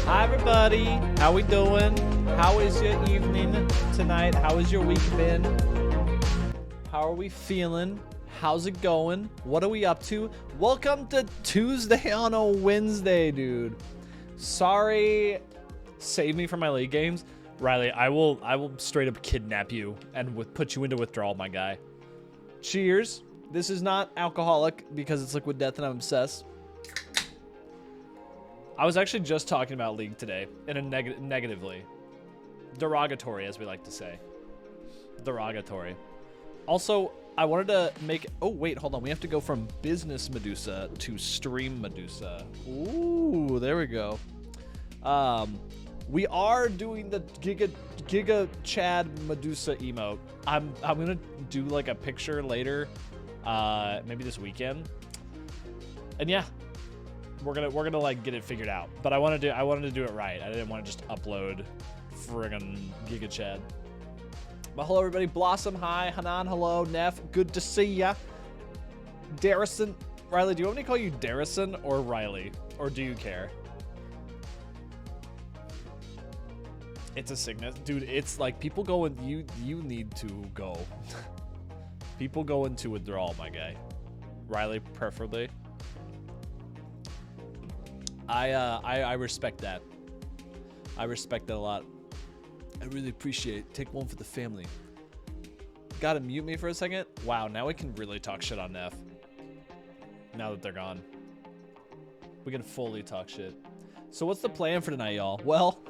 Hi everybody, how we doing? How is your evening tonight? How has your week been? How are we feeling? How's it going? What are we up to? Welcome to Tuesday on a Wednesday, dude. Sorry, save me from my league games. Riley, I will straight up kidnap you and put you into withdrawal, my guy. Cheers. This is not alcoholic because it's liquid death and I'm obsessed. I was actually just talking about League today in a negatively. Derogatory, as we like to say. Derogatory. Also, I wanted to make... Oh, wait, hold on. We have to go from Business Medusa to Stream Medusa. Ooh, there we go. We are doing the Giga Chad Medusa emote. I'm gonna do like a picture later, maybe this weekend. And yeah, we're gonna like get it figured out. But I wanted to do it right. I didn't want to just upload friggin' Giga Chad. But hello everybody, Blossom, hi, Hanan, hello, Neff, good to see ya. Darrison, Riley, do you want me to call you Darrison or Riley? Or do you care? It's a sickness. Dude, it's like people go in, you need to go. People go into withdrawal, my guy. Riley, preferably. I respect that. I respect that a lot. I really appreciate it. Take one for the family. Gotta mute me for a second. Wow, now we can really talk shit on Neff. Now that they're gone. We can fully talk shit. So what's the plan for tonight, y'all? Well,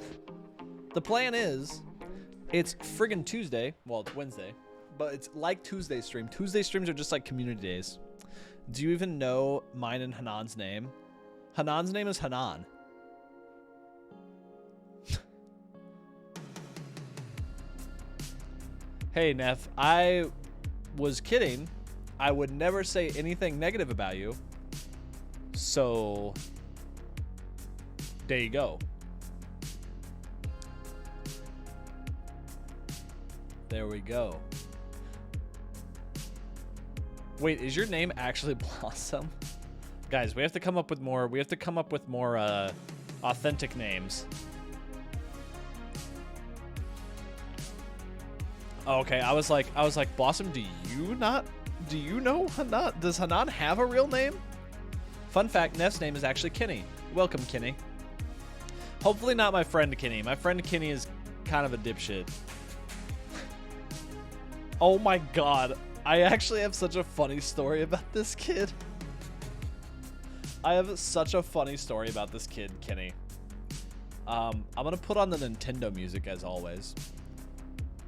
the plan is, it's friggin' Tuesday. Well, it's Wednesday, but it's like Tuesday stream. Tuesday streams are just like community days. Do you even know mine and Hanan's name? Hanan's name is Hanan. Hey, Neff, I was kidding. I would never say anything negative about you. So, there you go. There we go. Wait, is your name actually Blossom? Guys, we have to come up with more. We have to come up with more authentic names. Oh, okay, I was like, Blossom, do you know Hanan? Does Hanan have a real name? Fun fact, Neff's name is actually Kenny. Welcome, Kenny. Hopefully not my friend Kenny. My friend Kenny is kind of a dipshit. Oh my god, I actually have such a funny story about this kid. I have such a funny story about this kid, Kenny. I'm gonna put on the Nintendo music as always,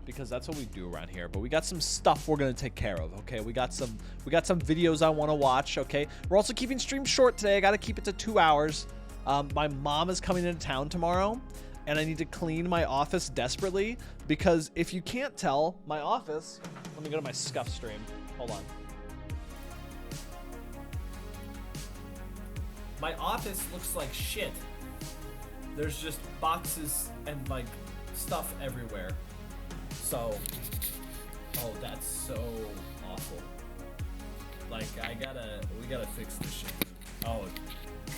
because that's what we do around here. But we got some stuff we're gonna take care of, okay? We got some videos I want to watch, okay? We're also keeping streams short today. I gotta keep it to 2 hours. My mom is coming into town tomorrow, and I need to clean my office desperately, because if you can't tell, my office... Let me go to my Scuff stream. Hold on. My office looks like shit. There's just boxes and like stuff everywhere. So, oh, that's so awful. Like, we gotta fix this shit. Oh,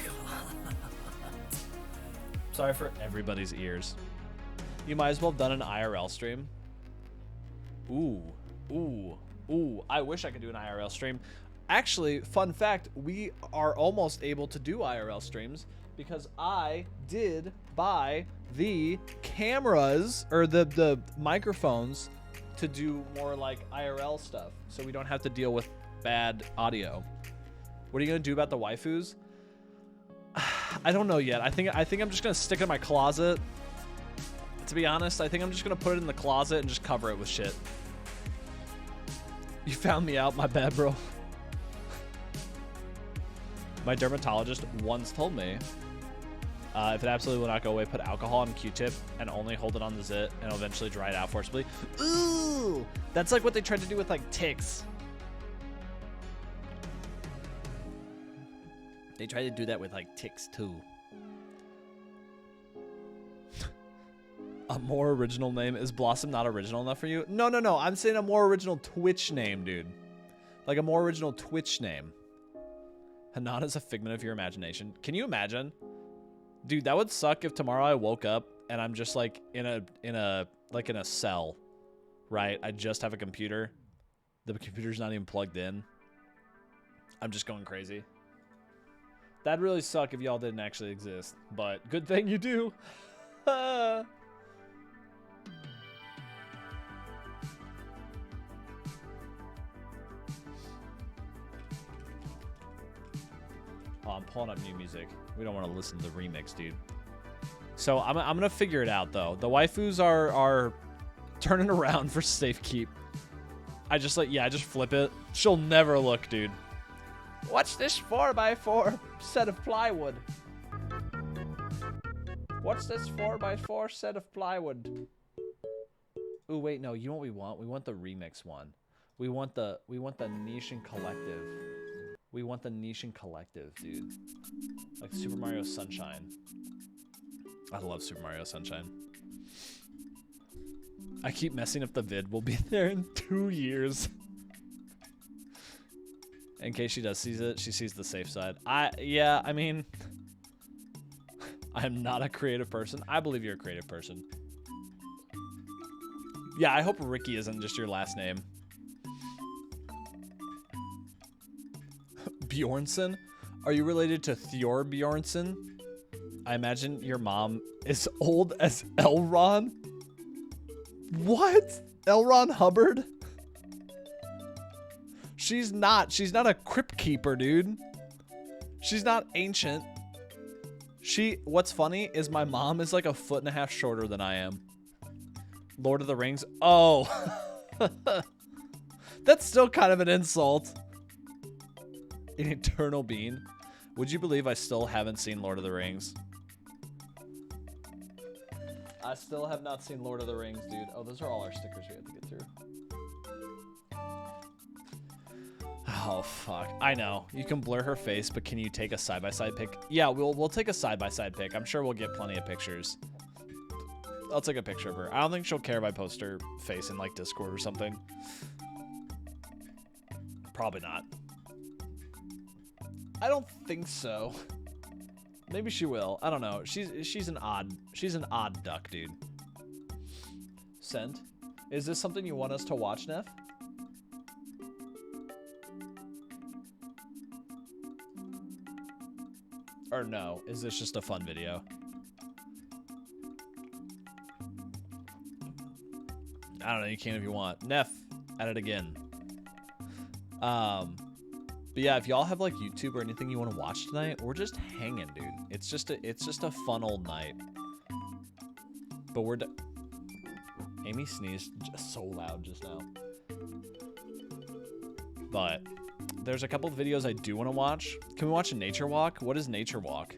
God. Sorry for everybody's ears. You might as well have done an IRL stream. Ooh. I wish I could do an IRL stream. Actually, fun fact, we are almost able to do IRL streams because I did buy the cameras or the microphones to do more like IRL stuff, so we don't have to deal with bad audio. What are you gonna do about the waifus? I don't know yet. I think I'm just gonna stick it in my closet. To be honest, I think I'm just gonna put it in the closet and just cover it with shit. You found me out, my bad, bro. My dermatologist once told me, if it absolutely will not go away, put alcohol on Q-tip and only hold it on the zit and eventually dry it out forcibly. Ooh! That's like what they tried to do with like ticks. They tried to do that with like ticks too. A more original name. Is Blossom not original enough for you? No. I'm saying a more original Twitch name, dude. Like a more original Twitch name. Hanan is a figment of your imagination. Can you imagine? Dude, that would suck if tomorrow I woke up and I'm just like in a cell, right? I just have a computer. The computer's not even plugged in. I'm just going crazy. That'd really suck if y'all didn't actually exist, but good thing you do. Oh, I'm pulling up new music. We don't want to listen to the remix, dude. So I'm gonna figure it out though. The waifus are turning around for safekeep. I just flip it. She'll never look, dude. What's this 4x4 set of plywood? What's this 4x4 set of plywood? Ooh, wait, no. You know what we want? We want the remix one. We want the Nishin Collective. We want the Nishin Collective, dude. Like Super Mario Sunshine. I love Super Mario Sunshine. I keep messing up the vid. We'll be there in 2 years. In case she does sees it, she sees the safe side. Yeah, I mean, I'm not a creative person. I believe you're a creative person. Yeah, I hope Ricky isn't just your last name. Bjornsson? Are you related to Thor Bjornsson? I imagine your mom is old as Elron. What? L. Ron Hubbard? She's not a crypt keeper, dude. She's not ancient. What's funny is my mom is like a 1.5 feet shorter than I am. Lord of the Rings. Oh. That's still kind of an insult. An eternal being. Would you believe I still haven't seen Lord of the Rings? I still have not seen Lord of the Rings, dude. Oh, those are all our stickers we have to get through. Oh, fuck. I know. You can blur her face, but can you take a side-by-side pic? Yeah, we'll take a side-by-side pic. I'm sure we'll get plenty of pictures. I'll take a picture of her. I don't think she'll care if I post her face in, like, Discord or something. Probably not. I don't think so. Maybe she will. I don't know. She's an odd duck, dude. Sent. Is this something you want us to watch, Neff? Or no? Is this just a fun video? I don't know. You can if you want. Neff, at it again. But yeah, if y'all have like YouTube or anything you want to watch tonight, we're just hanging, dude. It's just a fun old night. But we're Amy sneezed just so loud just now. But there's a couple of videos I do want to watch. Can we watch a nature walk? What is nature walk?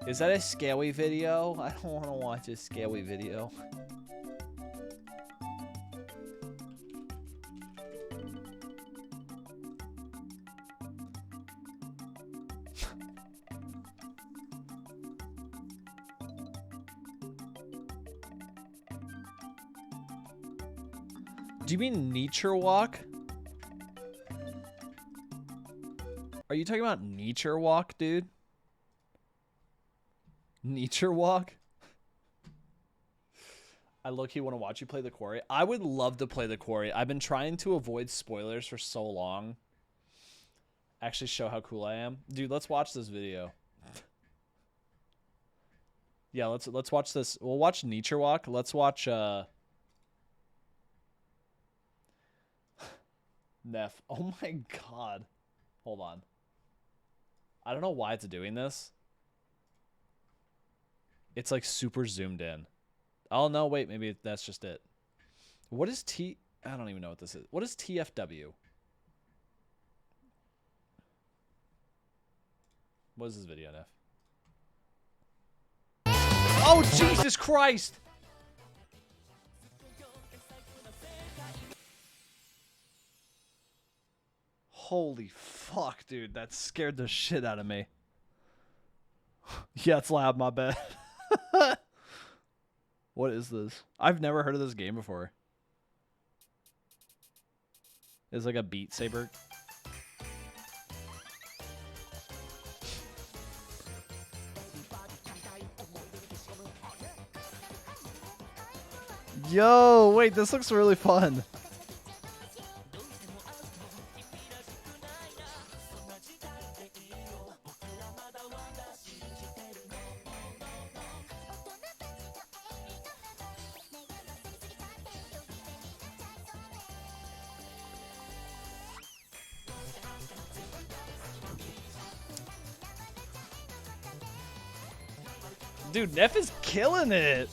Is that a scary video? I don't want to watch a scary video. Do you mean nature walk? Are you talking about nature walk, dude? Nature walk? I low-key want to watch you play The Quarry. I would love to play The Quarry. I've been trying to avoid spoilers for so long. Actually show how cool I am. Dude, let's watch this video. Yeah, let's watch this. We'll watch Nature Walk. Let's watch Neff. Oh my god. Hold on. I don't know why it's doing this. It's like super zoomed in. Oh no, wait, maybe that's just it. What is I don't even know what this is. What is TFW? What is this video, Neff? Oh, Jesus Christ! Holy fuck, dude. That scared the shit out of me. Yeah, it's loud, my bad. What is this? I've never heard of this game before. It's like a Beat Saber. Yo, wait, this looks really fun. Dude, Neff is killing it.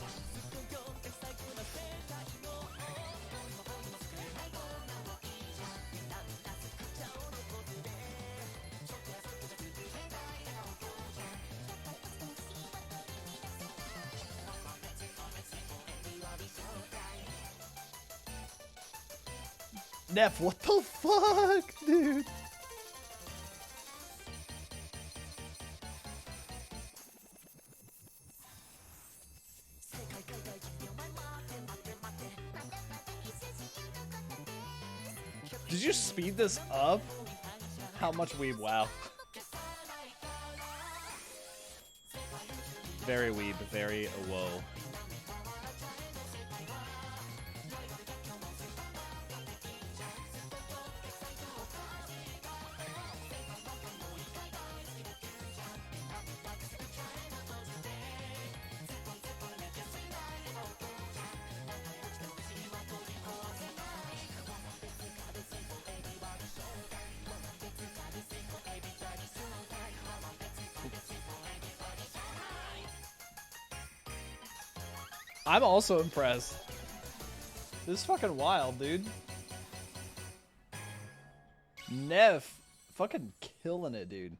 Neff, what the fuck, dude? Did you speed this up? How much weeb? Wow. Very weeb, very whoa. I'm also impressed. This is fucking wild, dude. Neff, fucking killing it, dude.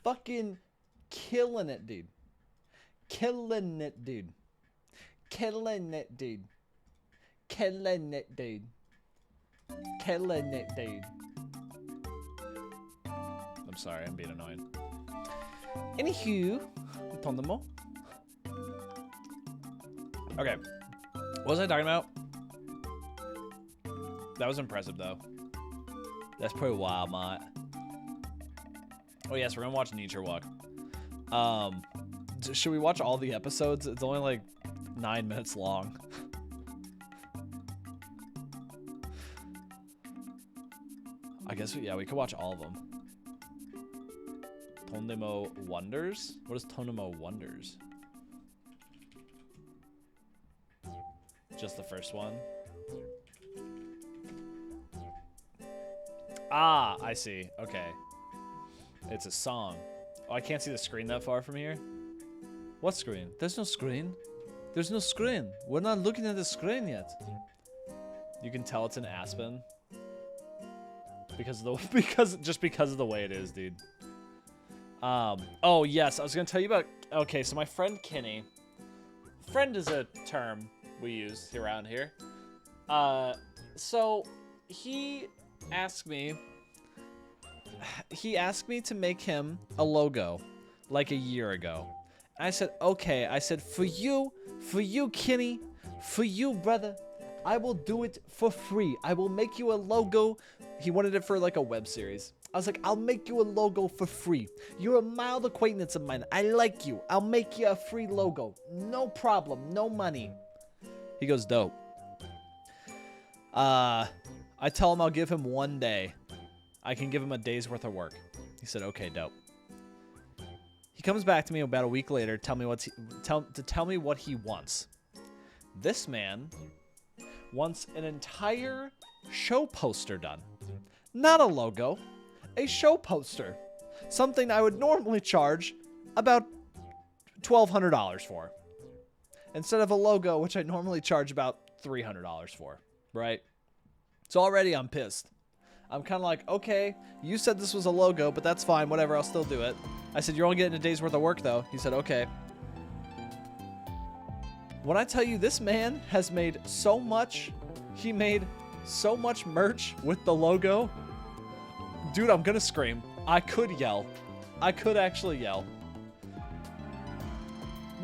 Fucking killing it, dude. Killing it, dude. Killing it, dude. Killing it, dude. Killing it, dude. I'm sorry, I'm being annoying. Anywho, Tondemo. Okay, what was I talking about? That was impressive, though. That's pretty wild, mate. Oh, yes, we're gonna watch Nature Walk. Should we watch all the episodes? It's only like 9 minutes long. I guess, yeah, we could watch all of them. Tondemo Wonders? What is Tondemo Wonders? Just the first one. Ah, I see. Okay. It's a song. Oh, I can't see the screen that far from here. What screen? There's no screen. There's no screen. We're not looking at the screen yet. You can tell it's an Aspen. Because of the because of the way it is, dude. Oh yes, I was gonna tell you about. Okay, so my friend Kenny. Friend is a term we use around here. So he asked me to make him a logo like a year ago. And I said, okay. I said, for you, Kenny, for you, brother, I will do it for free. I will make you a logo. He wanted it for like a web series. I was like, I'll make you a logo for free. You're a mild acquaintance of mine. I like you. I'll make you a free logo. No problem. No money. He goes, dope. I tell him I'll give him 1 day. I can give him a day's worth of work. He said, okay, dope. He comes back to me about a week later, tell me what he wants. This man wants an entire show poster done. Not a logo, a show poster. Something I would normally charge about $1,200 for. Instead of a logo, which I normally charge about $300 for, right? So already I'm pissed. I'm kind of like, okay, you said this was a logo, but that's fine, whatever, I'll still do it. I said, you're only getting a day's worth of work, though. He said, okay. When I tell you this man has made so much, he made so much merch with the logo. Dude, I'm gonna scream. I could yell. I could actually yell.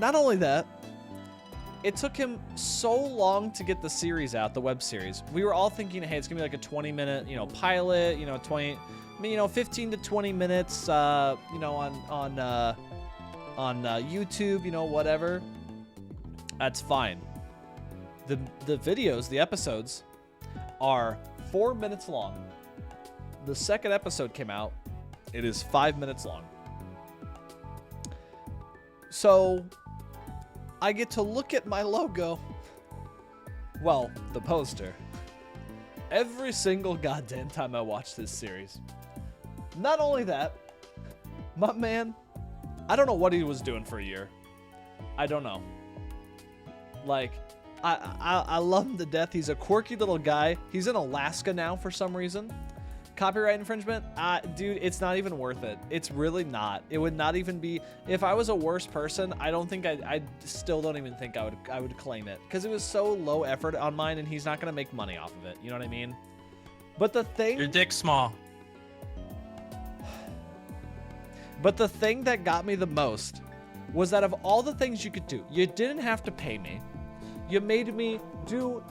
Not only that, it took him so long to get the series out, the web series. We were all thinking, hey, it's gonna be like a 20-minute, pilot, 15 to 20 minutes, on YouTube, whatever. That's fine. The videos, the episodes, are 4 minutes long. The second episode came out. It is 5 minutes long. So, I get to look at my logo. Well, the poster. Every single goddamn time I watch this series. Not only that, my man, I don't know what he was doing for a year. I don't know. Like, I love him to death. He's a quirky little guy. He's in Alaska now for some reason. Copyright infringement? Dude, it's not even worth it. It's really not. It would not even be... If I was a worse person, I don't think I still don't even think I would claim it. Because it was so low effort on mine, and he's not going to make money off of it. You know what I mean? But the thing... Your dick's small. But the thing that got me the most was that of all the things you could do, you didn't have to pay me. You made me do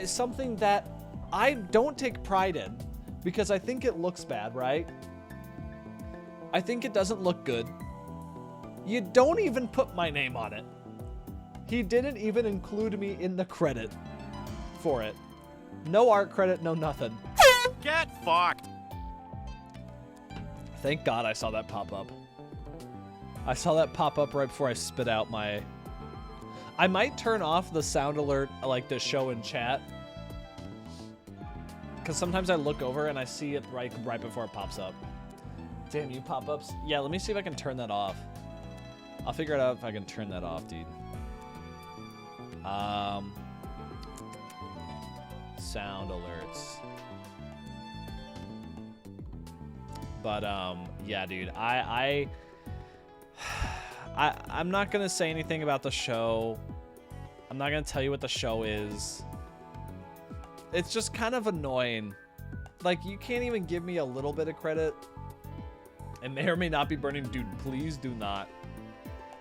something that I don't take pride in because I think it looks bad, right? I think it doesn't look good. You don't even put my name on it. He didn't even include me in the credit for it. No art credit, no nothing. Get fucked. Thank God I saw that pop up. I saw that pop up right before I spit out my... I might turn off the sound alert, like the show in chat. Because sometimes I look over and I see it right before it pops up. Damn, you pop-ups. Yeah, let me see if I can turn that off. I'll figure it out if I can turn that off, dude. Sound alerts. But, yeah, dude, I'm not going to say anything about the show. I'm not going to tell you what the show is. It's just kind of annoying. Like, you can't even give me a little bit of credit. It may or may not be burning. Dude, please do not.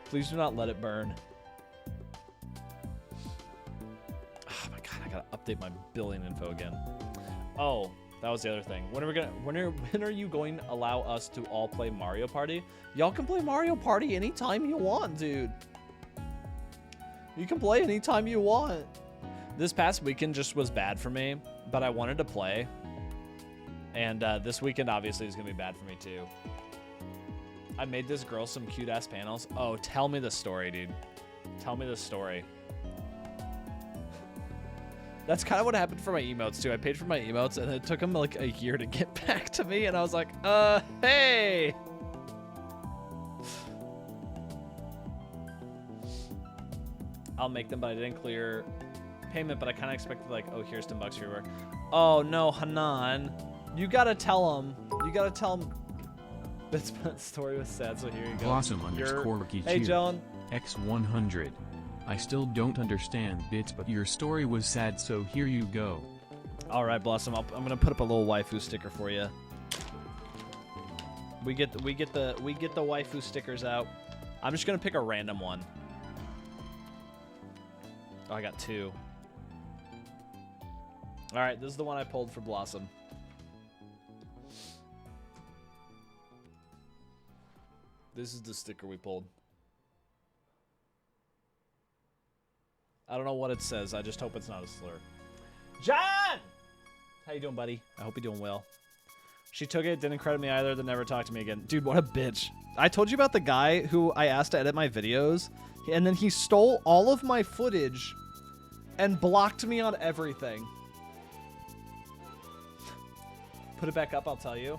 Please do not let it burn. Oh my God, I gotta update my billing info again. Oh, that was the other thing. When are you going to allow us to all play Mario Party? Y'all can play Mario Party anytime you want, dude. You can play anytime you want. This past weekend just was bad for me, but I wanted to play. And this weekend obviously is gonna be bad for me too. I made this girl some cute ass panels. Oh, tell me the story, dude. Tell me the story. That's kind of what happened for my emotes too. I paid for my emotes and it took them like a year to get back to me, and I was like, hey. I'll make them, but I didn't clear payment, but I kind of expected like, oh, here's $10 for your work. Oh no, Hanan, you gotta tell him. You gotta tell him. This story was sad, so here you go. Blossom underscore Hey, John. X100. I still don't understand bits, but your story was sad, so here you go. All right, Blossom. I'm gonna put up a little waifu sticker for you. We get the waifu stickers out. I'm just gonna pick a random one. Oh, I got two. All right, this is the one I pulled for Blossom. This is the sticker we pulled. I don't know what it says. I just hope it's not a slur. John! How you doing, buddy? I hope you're doing well. She took it, didn't credit me either, then never talked to me again. Dude, what a bitch. I told you about the guy who I asked to edit my videos, and then he stole all of my footage and blocked me on everything. Put it back up, I'll tell you.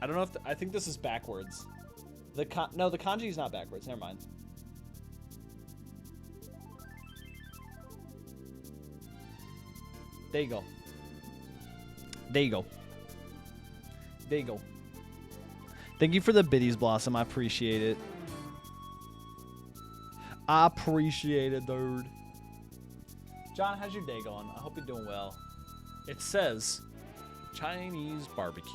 I don't know if... I think this is backwards. No, the kanji is not backwards. Never mind. There you go. There you go. There you go. Thank you for the biddies, Blossom. I appreciate it. I appreciate it, dude. John, how's your day going? I hope you're doing well. It says Chinese barbecue.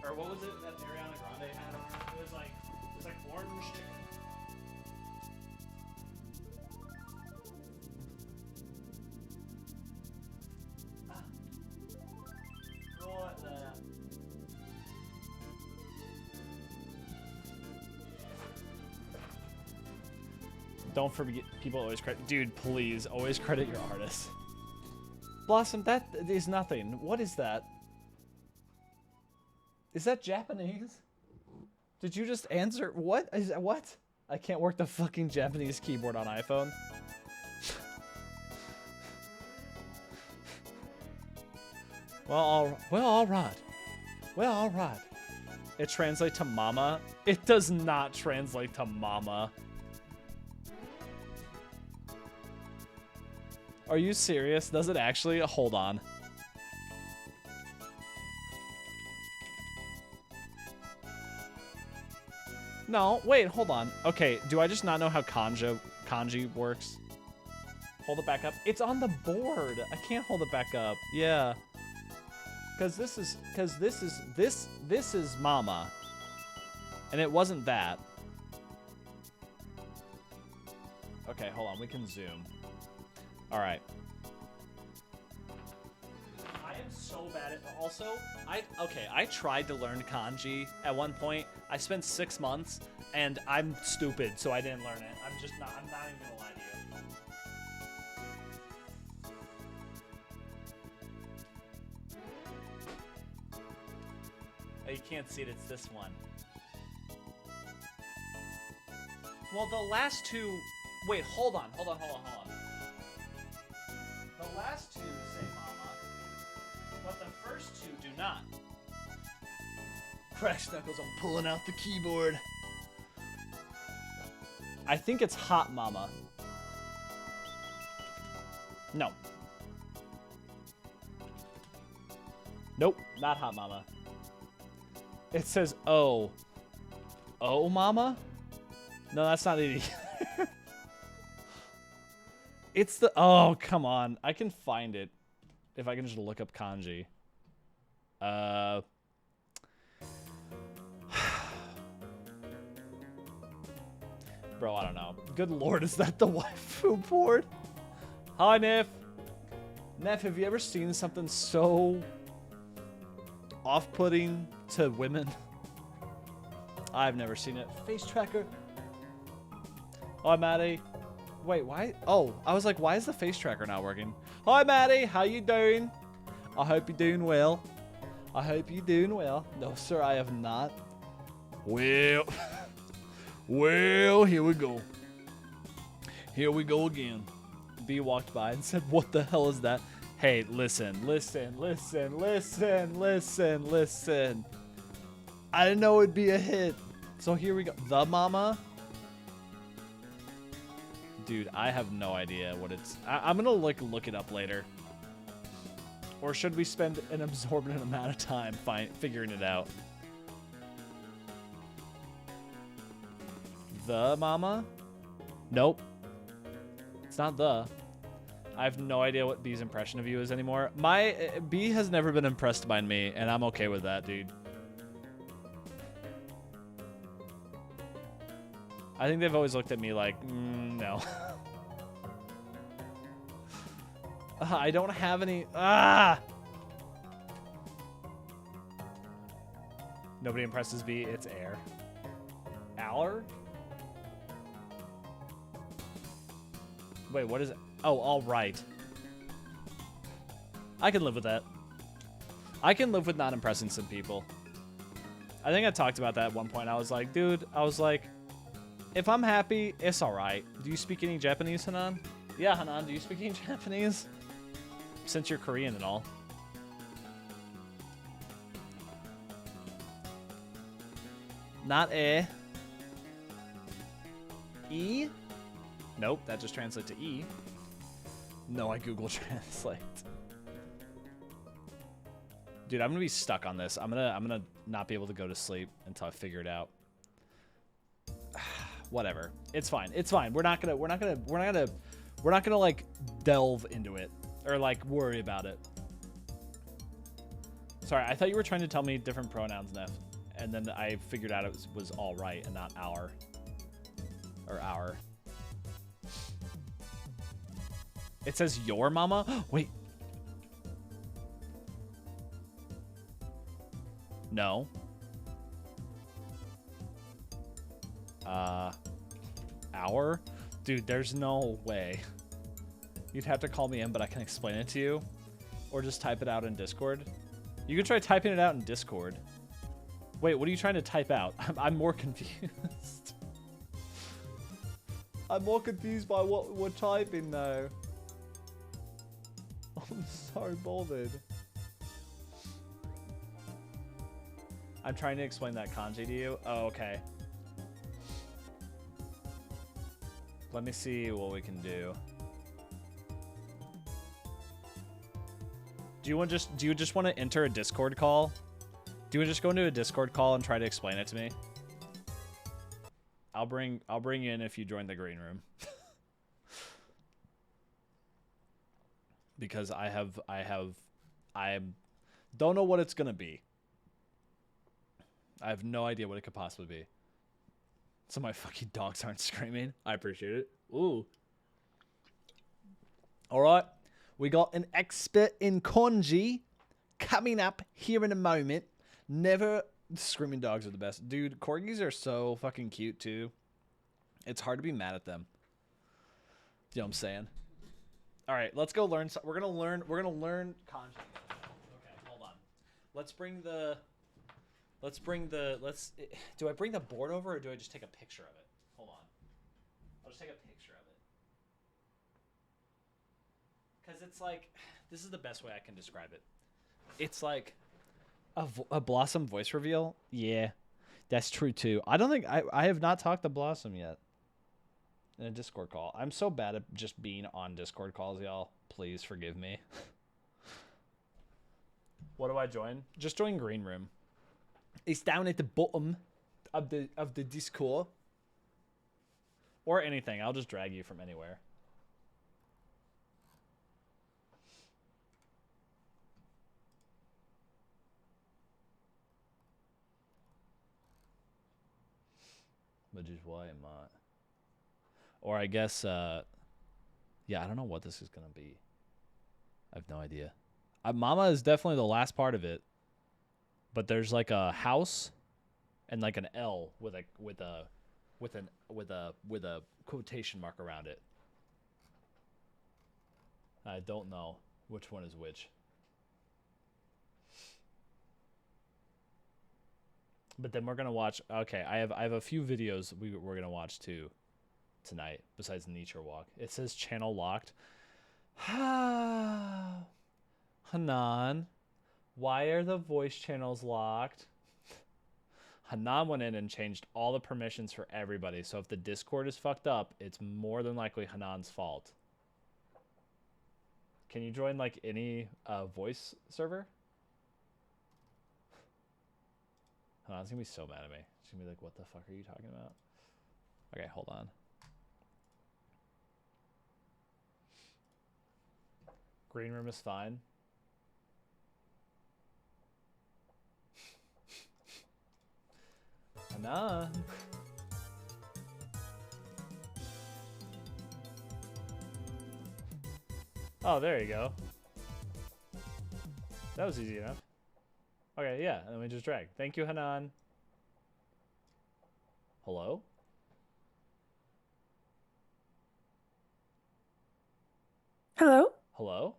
Or what was it that Ariana Grande had? It was like orange chicken. Don't forget, people always credit. Dude, please, always credit your artist. Blossom, that is nothing. What is that? Is that Japanese? Did you just answer? What is that? What? I can't work the fucking Japanese keyboard on iPhone. Well, all right. Well, all right. It translates to mama. It does not translate to mama. Are you serious? Does it actually? Hold on. No, wait, hold on. Okay, do I just not know how kanji works? Hold it back up. It's on the board. I can't hold it back up. Yeah. This is mama. And it wasn't that. Okay, hold on. We can zoom. All right. I am so bad at. Also, I tried to learn kanji at one point. I spent 6 months, and I'm stupid, so I didn't learn it. I'm not even gonna lie to you. Oh, you can't see it. It's this one. Well, the last two. Wait, hold on. The last two say mama, but the first two do not. Crash Knuckles, I'm pulling out the keyboard. I think it's hot mama. No. Nope, not hot mama. It says oh. Oh mama? No, that's not it either. It's the... Oh, come on. I can find it. If I can just look up kanji. Bro, I don't know. Good lord, is that the waifu board? Hi, Neff. Neff, have you ever seen something so off-putting to women? I've never seen it. Face tracker. Hi, Maddie. Wait, why? Oh, I was like, why is the face tracker not working? Hi, Maddie. How you doing? I hope you're doing well. I hope you're doing well. No, sir, I have not. Well, well, here we go. Here we go again. B walked by and said, what the hell is that? Hey, listen. I didn't know it'd be a hit. So here we go. The mama? Dude, I have no idea what it's... I'm gonna look it up later. Or should we spend an absorbent amount of time figuring it out? The mama? Nope. It's not the. I have no idea what B's impression of you is anymore. B has never been impressed by me, and I'm okay with that, dude. I think they've always looked at me like, no. I don't have any. Nobody impresses B. It's air. Aller? Wait, what is it? Oh, all right. I can live with that. I can live with not impressing some people. I think I talked about that at one point. I was like, dude, if I'm happy, it's all right. Do you speak any Japanese, Hanan? Yeah, Hanan, do you speak any Japanese? Since you're Korean and all. Not E. E? Nope, that just translates to E. No, I Google Translate. Dude, I'm gonna be stuck on this. I'm gonna not be able to go to sleep until I figure it out. Whatever. It's fine. It's fine. We're not gonna like delve into it or like worry about it. Sorry, I thought you were trying to tell me different pronouns, Neff, and then I figured out it was all right and not our or our. It says your mama? Wait. No. Our? Dude, there's no way. You'd have to call me in, but I can explain it to you. Or just type it out in Discord. You can try typing it out in Discord. Wait, what are you trying to type out? I'm more confused. I'm more confused by what we're typing though. I'm so bothered. I'm trying to explain that kanji to you. Oh, okay. Let me see what we can do. Do you just want to enter a Discord call? Do you just go into a Discord call and try to explain it to me? I'll bring you in if you join the green room. Because I don't know what it's gonna be. I have no idea what it could possibly be. So my fucking dogs aren't screaming. I appreciate it. Ooh. All right. We got an expert in kanji coming up here in a moment. Never... Screaming dogs are the best. Dude, corgis are so fucking cute, too. It's hard to be mad at them. You know what I'm saying? All right, let's go learn... We're gonna learn kanji. Okay, hold on. Let's bring the... Do I bring the board over, or do I just take a picture of it? Hold on. I'll just take a picture of it. Because it's like... This is the best way I can describe it. It's like... A Blossom voice reveal? Yeah, that's true too. I don't think... I have not talked to Blossom yet. In a Discord call. I'm so bad at just being on Discord calls, y'all. Please forgive me. What do I join? Just join Green Room. It's down at the bottom of the Discord. Or anything. I'll just drag you from anywhere. Which is why I'm not. Or I guess, yeah, I don't know what this is going to be. I have no idea. Mama is definitely the last part of it. But there's like a house and like an L with a quotation mark around it. I don't know which one is which. But then we're gonna watch. Okay, I have a few videos we're gonna watch too tonight. Besides Nature Walk, it says channel locked. Hanan, why are the voice channels locked? Hanan went in and changed all the permissions for everybody. So if the Discord is fucked up, it's more than likely Hanan's fault. Can you join like any voice server? Hanan's gonna be so mad at me. She's gonna be like, what the fuck are you talking about? Okay, hold on. Green room is fine. Hanan. Oh, there you go. That was easy enough. Okay, yeah, and then we just drag. Thank you, Hanan. Hello? Hello? Hello?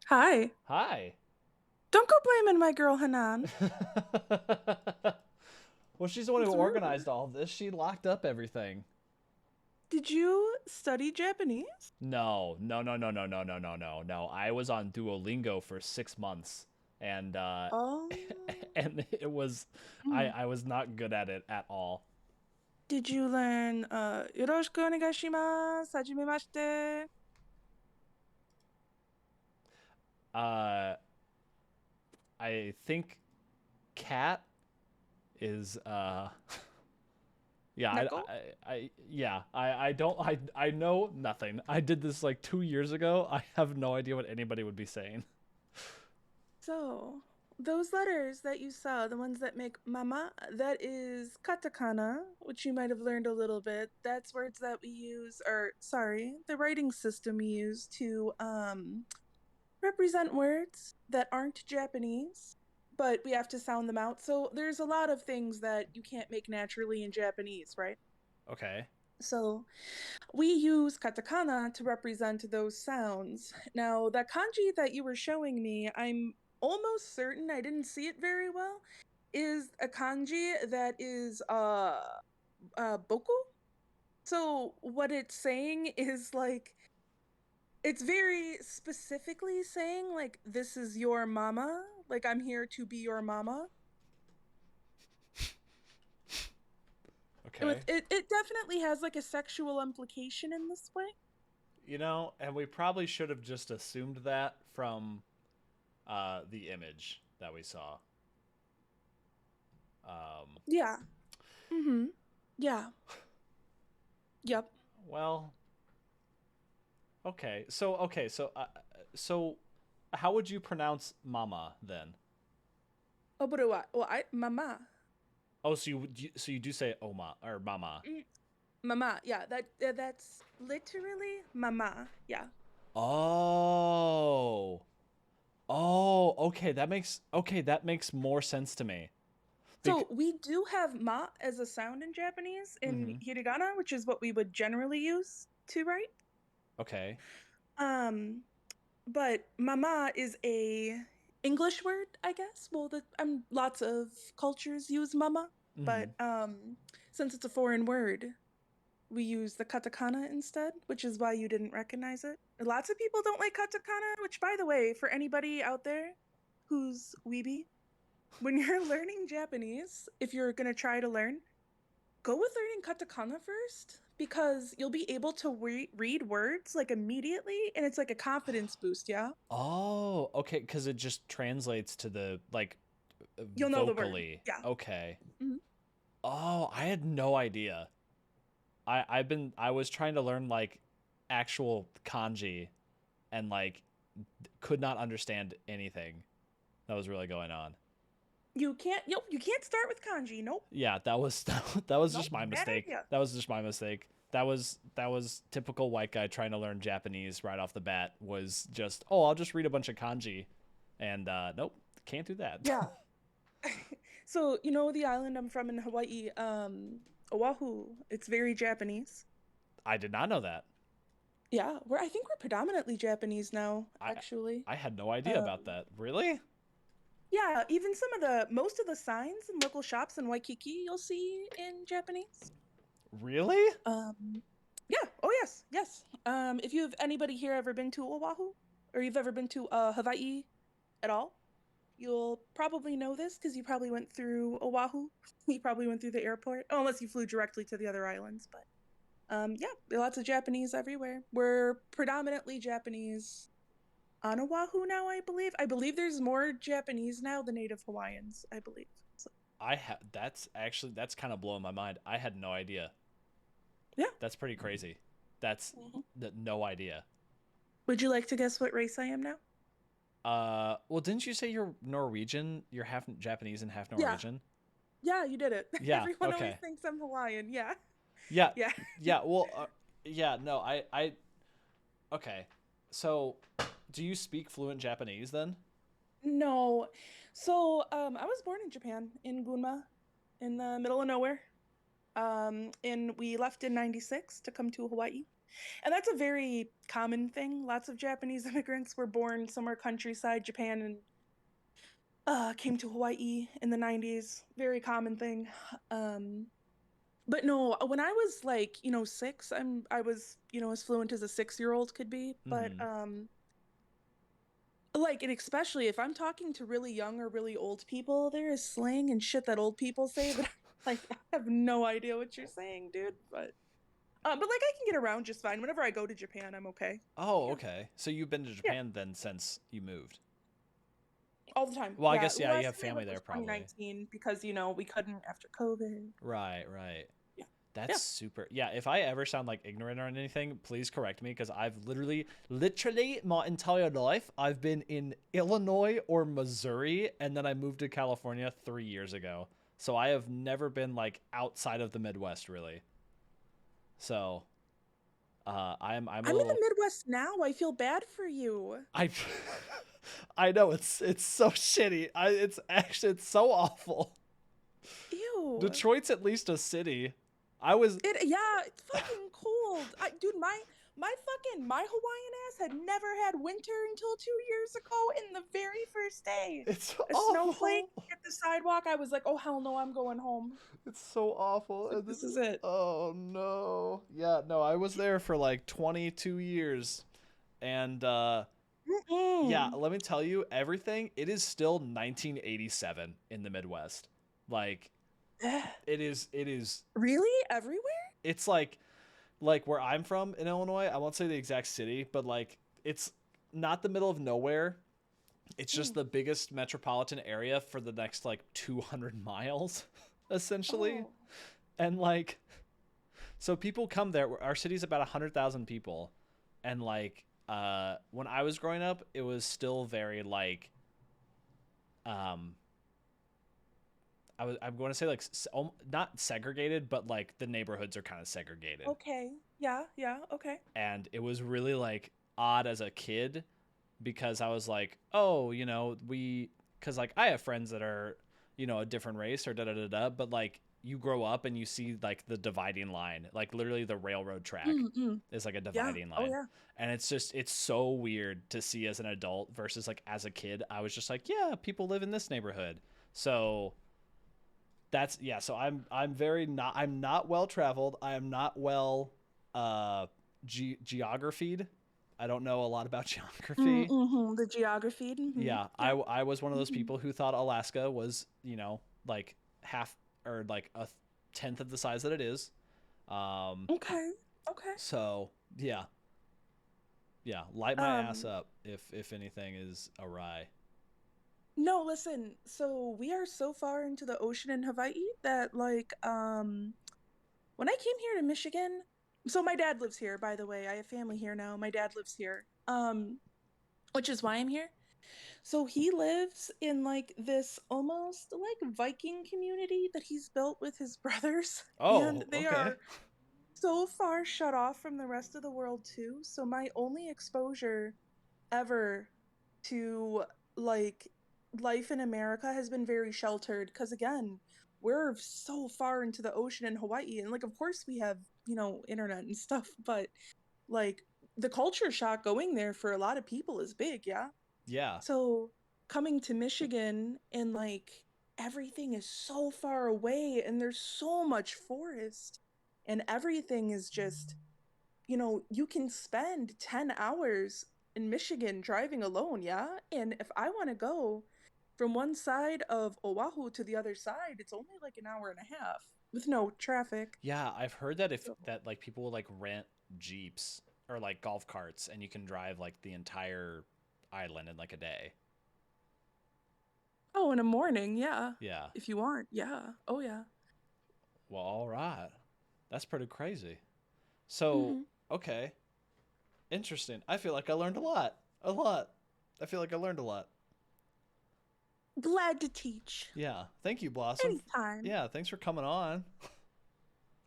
Hi. Hi. Don't go blaming my girl Hanan. Well, she's the one who What's wrong? organized all this. She locked up everything. Did you study Japanese? No. I was on Duolingo for 6 months, and Oh. and it was I was not good at it at all. Did you learn yoroshiku onegaishimasu, hajimemashite? I think cat is yeah, Knuckle? I know nothing. I did this like 2 years ago. I have no idea what anybody would be saying. So, those letters that you saw, the ones that make mama, that is katakana, which you might have learned a little bit. That's words that we use, or sorry, the writing system we use to represent words that aren't Japanese, but we have to sound them out. So there's a lot of things that you can't make naturally in Japanese, right? Okay. So we use katakana to represent those sounds. Now, that kanji that you were showing me, I'm almost certain, I didn't see it very well, is a kanji that is boku. So what it's saying is like, it's very specifically saying like, this is your mama, like I'm here to be your mama. Okay. It definitely has like a sexual implication in this way. You know, and we probably should have just assumed that from the image that we saw. Yeah. Mm-hmm. Yeah. Yep. Well, okay. So so how would you pronounce mama then? Oh, but mama. Oh, so you do say oma or mama. Mama, yeah, that's literally mama. Yeah. Oh. Oh, okay, that makes more sense to me. So we do have ma as a sound in Japanese in hiragana, which is what we would generally use to write. Okay. But mama is a English word, I guess. Well, lots of cultures use mama, but since it's a foreign word, we use the katakana instead, which is why you didn't recognize it. Lots of people don't like katakana, which, by the way, for anybody out there who's weeby, when you're learning Japanese, if you're going to try to learn, go with learning katakana first, because you'll be able to read words like immediately, and it's like a confidence boost, yeah? Oh, okay, because it just translates to the, like, You'll know the word. vocally. Yeah. Okay. Mhm. Oh, I had no idea. I was trying to learn like actual kanji and like could not understand anything that was really going on. You can't start with kanji. Nope. Yeah, that was just my bad mistake. idea. That was just my mistake. That was typical white guy trying to learn Japanese right off the bat. Was just, oh, I'll just read a bunch of kanji, and nope, can't do that. Yeah. So, you know the island I'm from in Hawaii, Oahu, it's very Japanese. I did not know that. Yeah, I think we're predominantly Japanese now, actually. I had no idea about that. Really? Yeah, even most of the signs in local shops in Waikiki you'll see in Japanese. Really? Yeah. Oh yes, yes. If anybody here ever been to Oahu, or you've ever been to Hawaii at all, you'll probably know this because you probably went through Oahu. You probably went through the airport, unless you flew directly to the other islands. But yeah, lots of Japanese everywhere. We're predominantly Japanese on Oahu now, I believe. I believe there's more Japanese now than Native Hawaiians, I believe. So. That's kind of blowing my mind. I had no idea. Yeah. That's pretty crazy. That's no idea. Would you like to guess what race I am now? Well, didn't you say you're Norwegian? You're half Japanese and half Norwegian? Yeah, you did it. Yeah, Everyone okay. always thinks I'm Hawaiian. Yeah. Yeah. Yeah. Yeah, well, yeah, no, I okay. So, do you speak fluent Japanese then? No. So, I was born in Japan, in Gunma, in the middle of nowhere. And we left in 96 to come to Hawaii. And that's a very common thing. Lots of Japanese immigrants were born somewhere countryside, Japan, and came to Hawaii in the 90s. Very common thing. But no, when I was like, 6, I was, as fluent as a 6-year-old could be. But like, and especially if I'm talking to really young or really old people, there is slang and shit that old people say that like I have no idea what you're saying, dude. But like I can get around just fine. Whenever I go to Japan, I'm okay. Oh, okay. So you've been to Japan then since you moved? All the time. Well, I guess, yeah, you have family there probably. 2019 because, we couldn't after COVID. Right. Yeah. That's super. Yeah, if I ever sound like ignorant or anything, please correct me, because I've literally my entire life, I've been in Illinois or Missouri, and then I moved to California 3 years ago. So I have never been like outside of the Midwest, really. So I'm in the Midwest now. I feel bad for you. I know it's so shitty. It's so awful. Ew. Detroit's at least a city. I was Yeah, it's fucking cold. Dude, my Hawaiian ass had never had winter until 2 years ago. In the very first day, it's a snowflake hit the sidewalk. I was like, oh hell no, I'm going home. It's so awful. Like, And this is it. Oh no. Yeah, no, I was there for like 22 years. And yeah, let me tell you, everything, it is still 1987 in the Midwest. Like it is Really? Everywhere? it's like where I'm from in Illinois, I won't say the exact city, but like it's not the middle of nowhere. It's just the biggest metropolitan area for the next like 200 miles essentially. Oh. And like so people come there. Our city's about 100,000 people, and like when I was growing up, it was still very like I'm going to say like not segregated, but like the neighborhoods are kind of segregated. Okay. Yeah. Okay. And it was really like odd as a kid because I was like, oh, you know, because like I have friends that are, you know, a different race or da da da da, but like you grow up and you see like the dividing line, like literally the railroad track is like a dividing line. Oh yeah. And it's so weird to see as an adult versus like as a kid. I was just like, yeah, people live in this neighborhood. So that's, yeah. So I'm not well traveled. I am not well geographied. I don't know a lot about geography. The geography. Yeah, I was one of those people who thought Alaska was, you know, like half or like a tenth of the size that it is. Okay. So yeah, light my ass up if anything is awry. No, listen. So we are so far into the ocean in Hawaii that like when I came here to Michigan, so my dad lives here, by the way. I have family here now. My dad lives here. Which is why I'm here. So he lives in like this almost like Viking community that he's built with his brothers. Oh, and they okay. are so far shut off from the rest of the world too. So my only exposure ever to like life in America has been very sheltered because again, we're so far into the ocean in Hawaii, and like of course we have, you know, internet and stuff, but like the culture shock going there for a lot of people is big. Yeah. So coming to Michigan and like everything is so far away and there's so much forest and everything is just, you know, you can spend 10 hours in Michigan driving alone. And if I want to go from one side of Oahu to the other side, it's only like an hour and a half with no traffic. Yeah, I've heard that that like people will like rent Jeeps or like golf carts and you can drive like the entire island in like a day. Oh, in a morning, yeah. Yeah. If you want, yeah. Oh yeah. Well, all right. That's pretty crazy. So, okay. Interesting. I feel like I learned a lot. I feel like I learned a lot. Glad to teach. Yeah. Thank you, Blossom. Anytime. Yeah, thanks for coming on.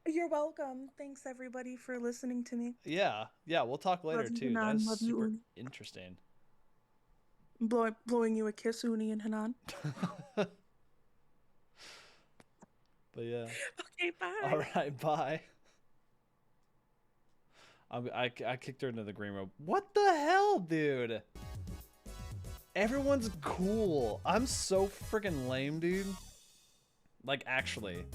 You're welcome. Thanks everybody for listening to me. Yeah, we'll talk later Love you, too. Hanan. That's Love you, super Uni. interesting. Blowing you a kiss, Uni and Hanan. But yeah. Okay, bye. All right, bye. I kicked her into the green room. What the hell, dude? Everyone's cool. I'm so freaking lame, dude. Like, actually.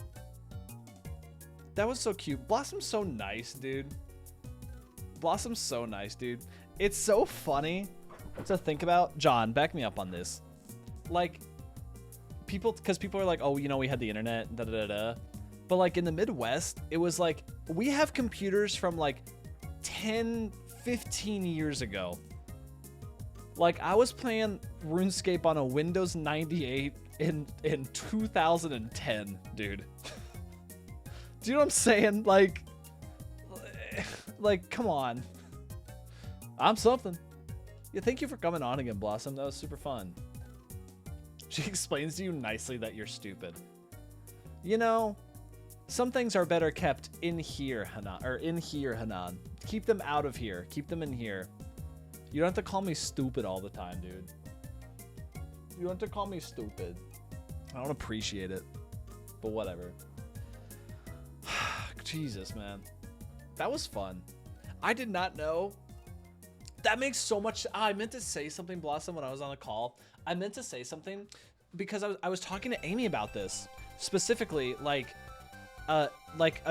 That was so cute. Blossom's so nice, dude. Blossom's so nice, dude. It's so funny to think about. John, back me up on this. Like, because people are like, oh, you know, we had the internet, da da da da. But like in the Midwest, it was like, we have computers from like 10, 15 years ago. Like, I was playing RuneScape on a Windows 98 in 2010, dude. Do you know what I'm saying? Like, come on. I'm something. Yeah, thank you for coming on again, Blossom. That was super fun. She explains to you nicely that you're stupid. You know, some things are better kept in here, Hanan. Keep them out of here. Keep them in here. You don't have to call me stupid all the time, dude. You don't have to call me stupid. I don't appreciate it. But whatever. Jesus, man. That was fun. I did not know. That makes so much. I meant to say something, Blossom, when I was on the call. I meant to say something because I was talking to Amy about this. Specifically, like a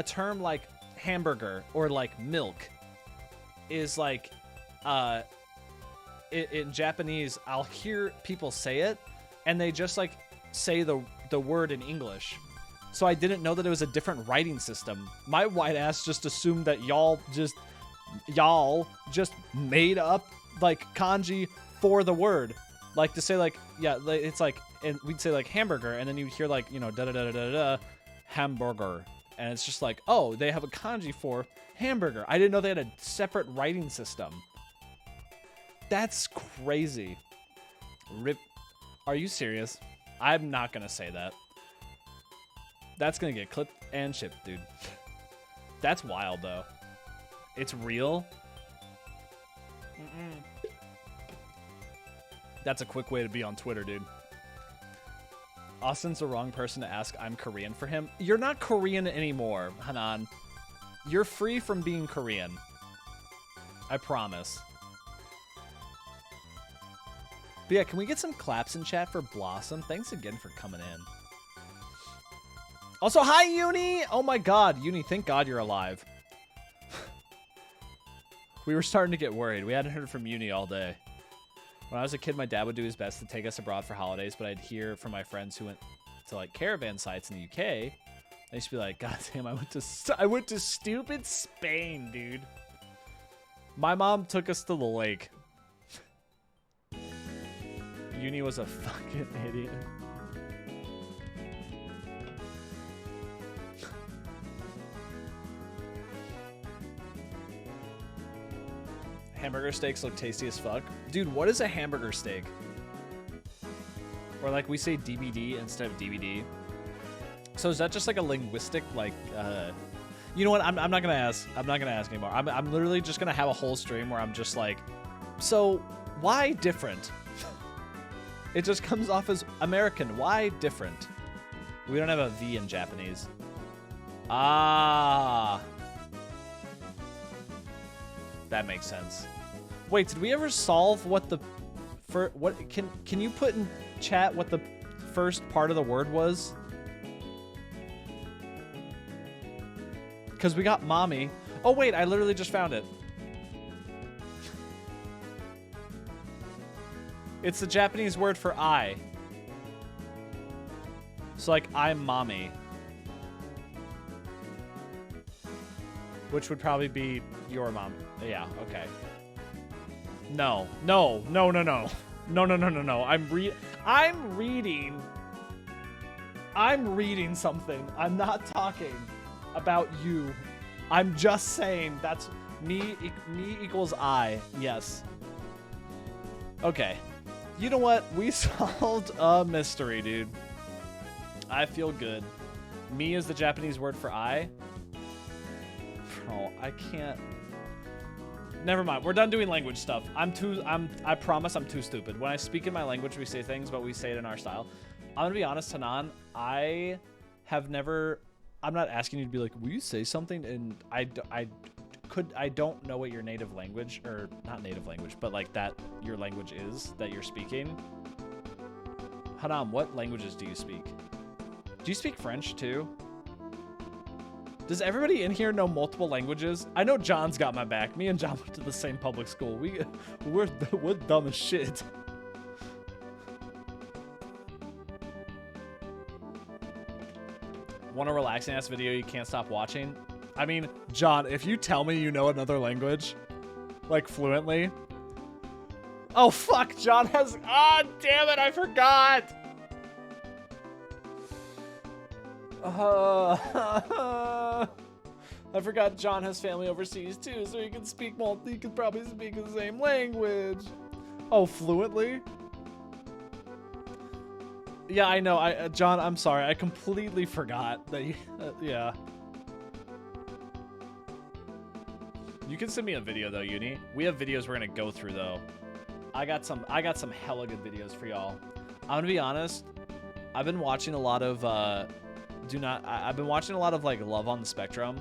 term like hamburger or like milk is like, in Japanese, I'll hear people say it and they just like say the word in English. So I didn't know that it was a different writing system. My white ass just assumed that y'all just made up like kanji for the word. Like to say like, yeah, it's like, and we'd say like hamburger, and then you'd hear like, you know, da da da da da da, hamburger. And it's just like, oh, they have a kanji for hamburger. I didn't know they had a separate writing system. That's crazy. Rip. Are you serious? I'm not gonna say that. That's gonna get clipped and shipped, dude. That's wild, though. It's real. That's a quick way to be on Twitter, dude. Austin's the wrong person to ask I'm Korean for him. You're not Korean anymore, Hanan. You're free from being Korean. I promise. But yeah, can we get some claps in chat for Blossom? Thanks again for coming in. Also, hi, Uni! Oh my god, Uni, thank God you're alive. We were starting to get worried. We hadn't heard from Uni all day. When I was a kid, my dad would do his best to take us abroad for holidays, but I'd hear from my friends who went to like caravan sites in the UK. I used to be like, God damn, I went to stupid Spain, dude. My mom took us to the lake. Uni was a fucking idiot. Hamburger steaks look tasty as fuck. Dude, what is a hamburger steak? Or like we say DVD instead of DVD. So is that just like a linguistic, like, you know what? I'm not gonna ask. I'm not gonna ask anymore. I'm literally just gonna have a whole stream where I'm just like, so why different? It just comes off as American. Why different? We don't have a V in Japanese. Ah. That makes sense. Wait, did we ever solve what the can you put in chat what the first part of the word was? Cuz we got mommy. Oh wait, I literally just found it. It's the Japanese word for I. So like I'm mommy. Which would probably be your mom. Yeah, okay. No. I'm reading something. I'm not talking about you. I'm just saying that's me equals I. Yes. Okay. You know what? We solved a mystery, dude. I feel good. Me is the Japanese word for I. Oh, I can't. Never mind. We're done doing language stuff. I promise I'm too stupid. When I speak in my language, we say things, but we say it in our style. I'm gonna be honest, Hanan. I have never. I'm not asking you to be like, will you say something? And I don't know what your native language, or not native language, but like that your language is that you're speaking. Hanan, what languages do you speak? Do you speak French too? Does everybody in here know multiple languages? I know John's got my back. Me and John went to the same public school. We're dumb as shit. Want a relaxing ass video you can't stop watching? I mean, John, if you tell me you know another language, like fluently. Oh fuck, John has. Ah, damn it, I forgot. I forgot John has family overseas too, so he can speak he could probably speak the same language. Oh, fluently? Yeah, I know. John, I'm sorry. I completely forgot that you, yeah. You can send me a video though, Uni. We have videos we're gonna go through though. I got some hella good videos for y'all. I'm gonna be honest. I've been watching a lot of I've been watching a lot of like Love on the Spectrum,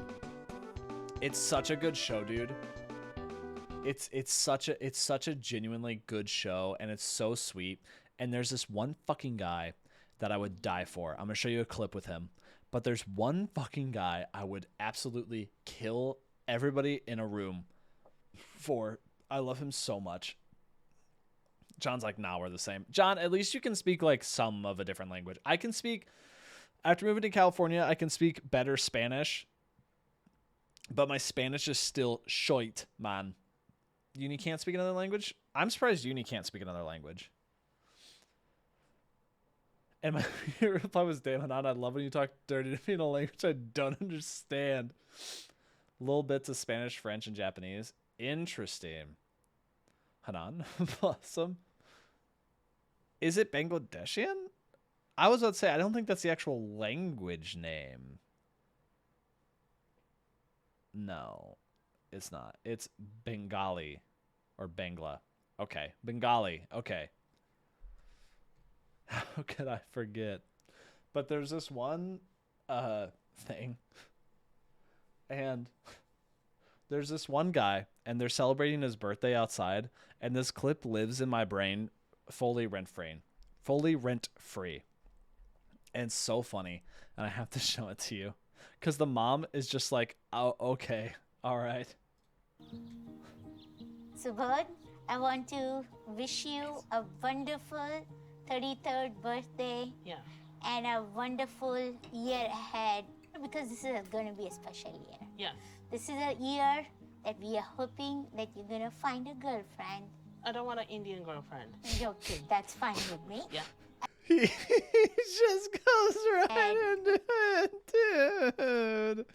It's such a good show, dude. It's such a genuinely good show, and it's so sweet. And there's this one fucking guy that I would die for. I'm gonna show you a clip with him. But there's one fucking guy I would absolutely kill everybody in a room for. I love him so much. John's like, nah, we're the same. John, at least you can speak like some of a different language. I can speak, after moving to California, I can speak better Spanish. But my Spanish is still shite, man. Uni can't speak another language? I'm surprised Uni can't speak another language. And my reply was, damn, Hanan, I love when you talk dirty to me in a language I don't understand. Little bits of Spanish, French, and Japanese. Interesting. Hanan, awesome. Is it Bangladeshian? I was about to say, I don't think that's the actual language name. No, it's not. It's Bengali or Bangla. Okay, Bengali. Okay. How could I forget? But there's this one thing, and there's this one guy, and they're celebrating his birthday outside, and this clip lives in my brain fully rent-free. And it's so funny, and I have to show it to you. Because the mom is just like, oh, okay, all right. Subodh, I want to wish you a wonderful 33rd birthday. Yeah. And a wonderful year ahead, because this is going to be a special year. Yeah. This is a year that we are hoping that you're going to find a girlfriend. I don't want an Indian girlfriend. Okay, that's fine with me. Yeah. He just goes right into it, dude.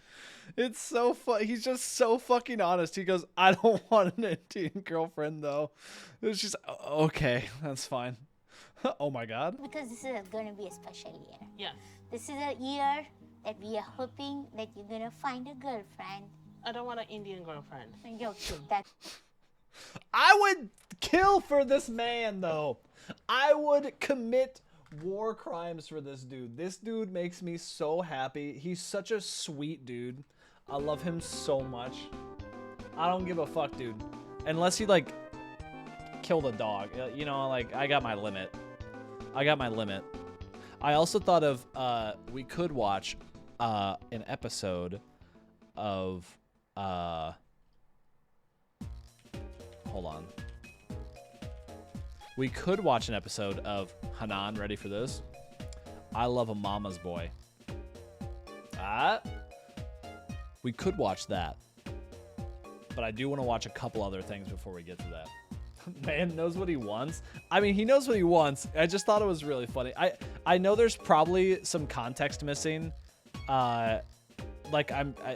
It's so fun. He's just so fucking honest. He goes, I don't want an Indian girlfriend, though. It's just, okay, that's fine. Oh, my God. Because this is going to be a special year. Yeah. This is a year that we are hoping that you're going to find a girlfriend. I don't want an Indian girlfriend. Okay, that's... I would kill for this man, though. I would commit war crimes for this dude. This dude makes me so happy. He's such a sweet dude. I love him so much. I don't give a fuck, dude. Unless he, like, killed a dog. You know, like, I got my limit. I also thought of, we could watch an episode of, hold on. We could watch an episode of Hanan, ready for this? I Love a Mama's Boy. We could watch that. But I do want to watch a couple other things before we get to that. Man knows what he wants. I mean, he knows what he wants. I just thought it was really funny. I know there's probably some context missing. Like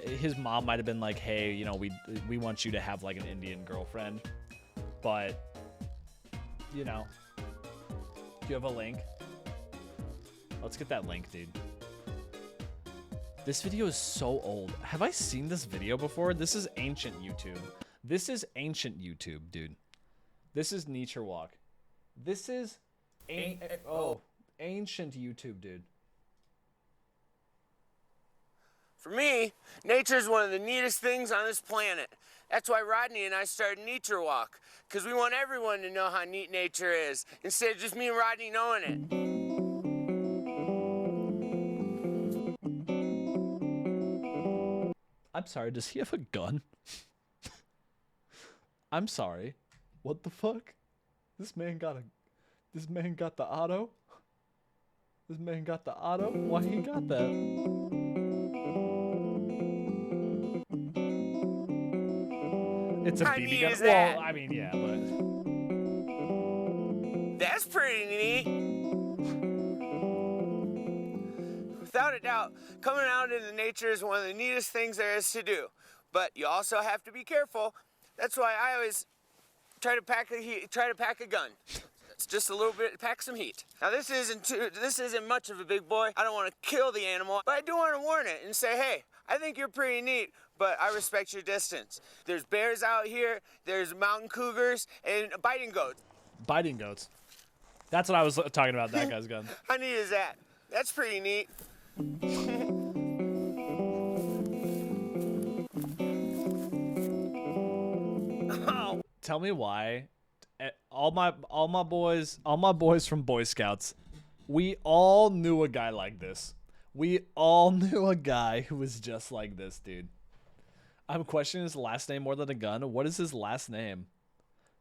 his mom might have been like, "Hey, you know, we want you to have like an Indian girlfriend," but you know, do you have a link? Let's get that link, dude. This video is so old. Have I seen this video before? This is ancient YouTube. This is ancient YouTube, dude. This is Nature Walk. This is ancient YouTube, dude. For me, nature is one of the neatest things on this planet. That's why Rodney and I started Nature Walk, because we want everyone to know how neat nature is, instead of just me and Rodney knowing it. I'm sorry, does he have a gun? I'm sorry. What the fuck? This man got the auto? This man got the auto? Why he got that? It's a How BB neat gun. is that? Well, I mean, yeah, but That's pretty neat. Without a doubt, coming out into nature is one of the neatest things there is to do. But you also have to be careful. That's why I always try to pack a gun. It's just a little bit, pack some heat. Now this isn't much of a big boy. I don't want to kill the animal, but I do want to warn it and say, hey, I think you're pretty neat, but I respect your distance. There's bears out here, there's mountain cougars, and biting goats. biting goats. That's what I was talking about, that guy's gun. How neat is that? That's pretty neat. tell me why all my boys from Boy Scouts, we all knew a guy like this. We all knew a guy who was just like this, dude. I'm questioning his last name more than a gun. What is his last name?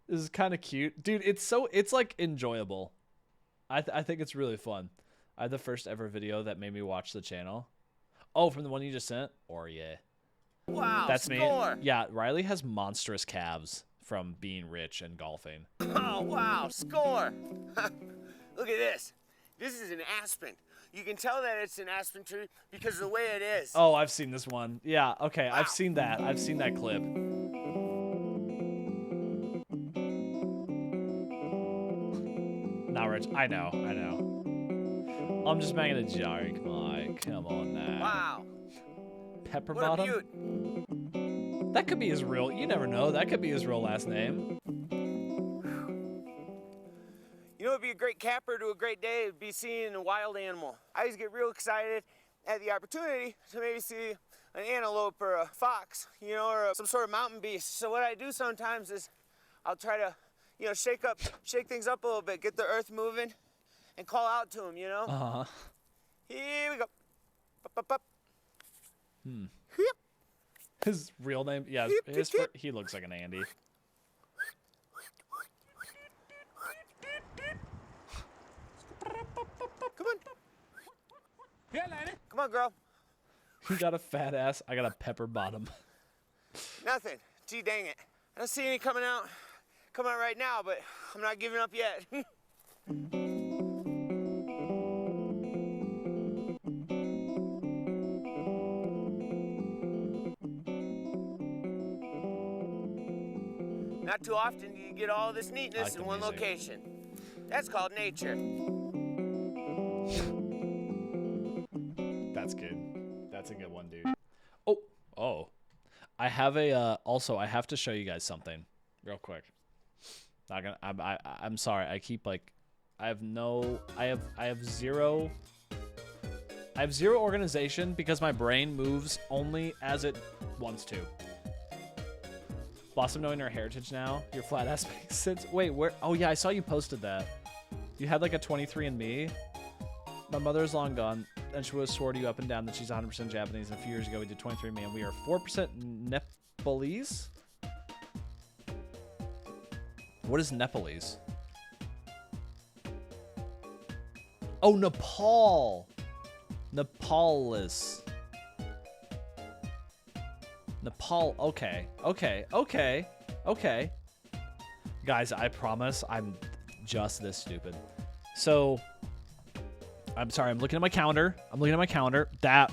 This is kind of cute. Dude, it's like enjoyable. I think it's really fun. I had the first ever video that made me watch the channel. Oh, from the one you just sent? Or yeah. Wow, That's score. me. Yeah, Riley has monstrous calves from being rich and golfing. Oh, wow, score. Look at this. This is an aspen. You can tell that it's an aspen tree because of the way it is. Oh, I've seen this one. Yeah, okay, Wow. I've seen that. I've seen that clip. Not rich. I know. I'm just making a joke, Mike. Come on now. Wow. Pepper What a Bottom? beaut. That could be his real. You never know. That could be his real last name. You know, it'd be a great capper to a great day. It'd be seeing a wild animal. I always get real excited at the opportunity to maybe see an antelope or a fox, you know, or some sort of mountain beast. So what I do sometimes is I'll try to, you know, shake things up a little bit, get the earth moving, and call out to them, you know. Uh-huh. Here we go. Up, up. His real name? Yeah, he looks like an Andy. Come on. Come on, girl. You got a fat ass. I got a pepper bottom. Nothing. Gee, dang it. I don't see any coming out right now, but I'm not giving up yet. Not too often do you get all this neatness in one location. That's called nature. That's good. That's a good one, dude. Oh. I have also I have to show you guys something real quick. I'm sorry. I keep like I have zero organization because my brain moves only as it wants to. Blossom knowing her heritage now. Your flat ass makes sense. Wait, where? Oh yeah, I saw you posted that. You had like a 23andMe. My mother is long gone, and she would have swore to you up and down that she's 100% Japanese. And a few years ago, we did 23andMe, and we are 4% Nepalese. What is Nepalese? Oh, Nepal. Nepalese. Nepal. Okay. Guys, I promise I'm just this stupid. So, I'm sorry. I'm looking at my calendar. That.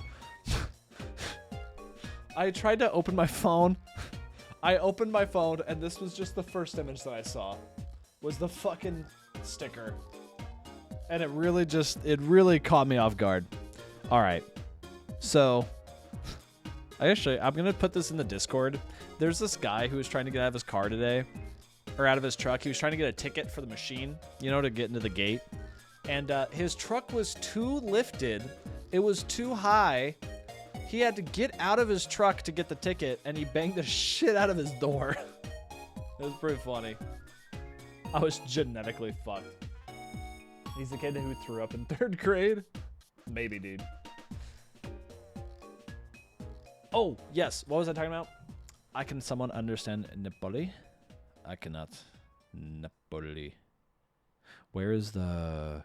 I tried to open my phone. I opened my phone, and this was just the first image that I saw. Was the fucking sticker. And it really caught me off guard. All right. So, I'm going to put this in the Discord. There's this guy who was trying to get out of his car today. Or out of his truck. He was trying to get a ticket for the machine, you know, to get into the gate. And his truck was too lifted. It was too high. He had to get out of his truck to get the ticket, and he banged the shit out of his door. It was pretty funny. I was genetically fucked. He's the kid who threw up in 3rd grade? Maybe, dude. Oh, yes. What was I talking about? Can someone understand Nepali? I cannot. Nepali. Where is the...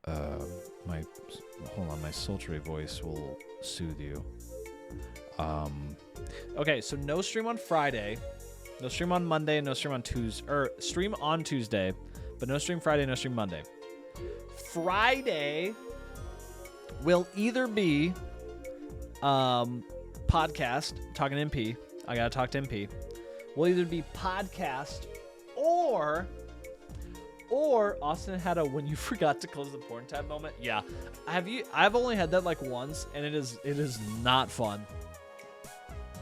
hold on, my sultry voice will soothe you. Okay, so no stream on Friday, no stream on Monday, no stream on Tuesday, or stream on Tuesday, but no stream Friday, no stream Monday. Friday will either be podcast, talking to MP. I gotta talk to MP. Will either be podcast or Austin had a when you forgot to close the porn tab moment. Yeah. I've only had that like once, and it is not fun.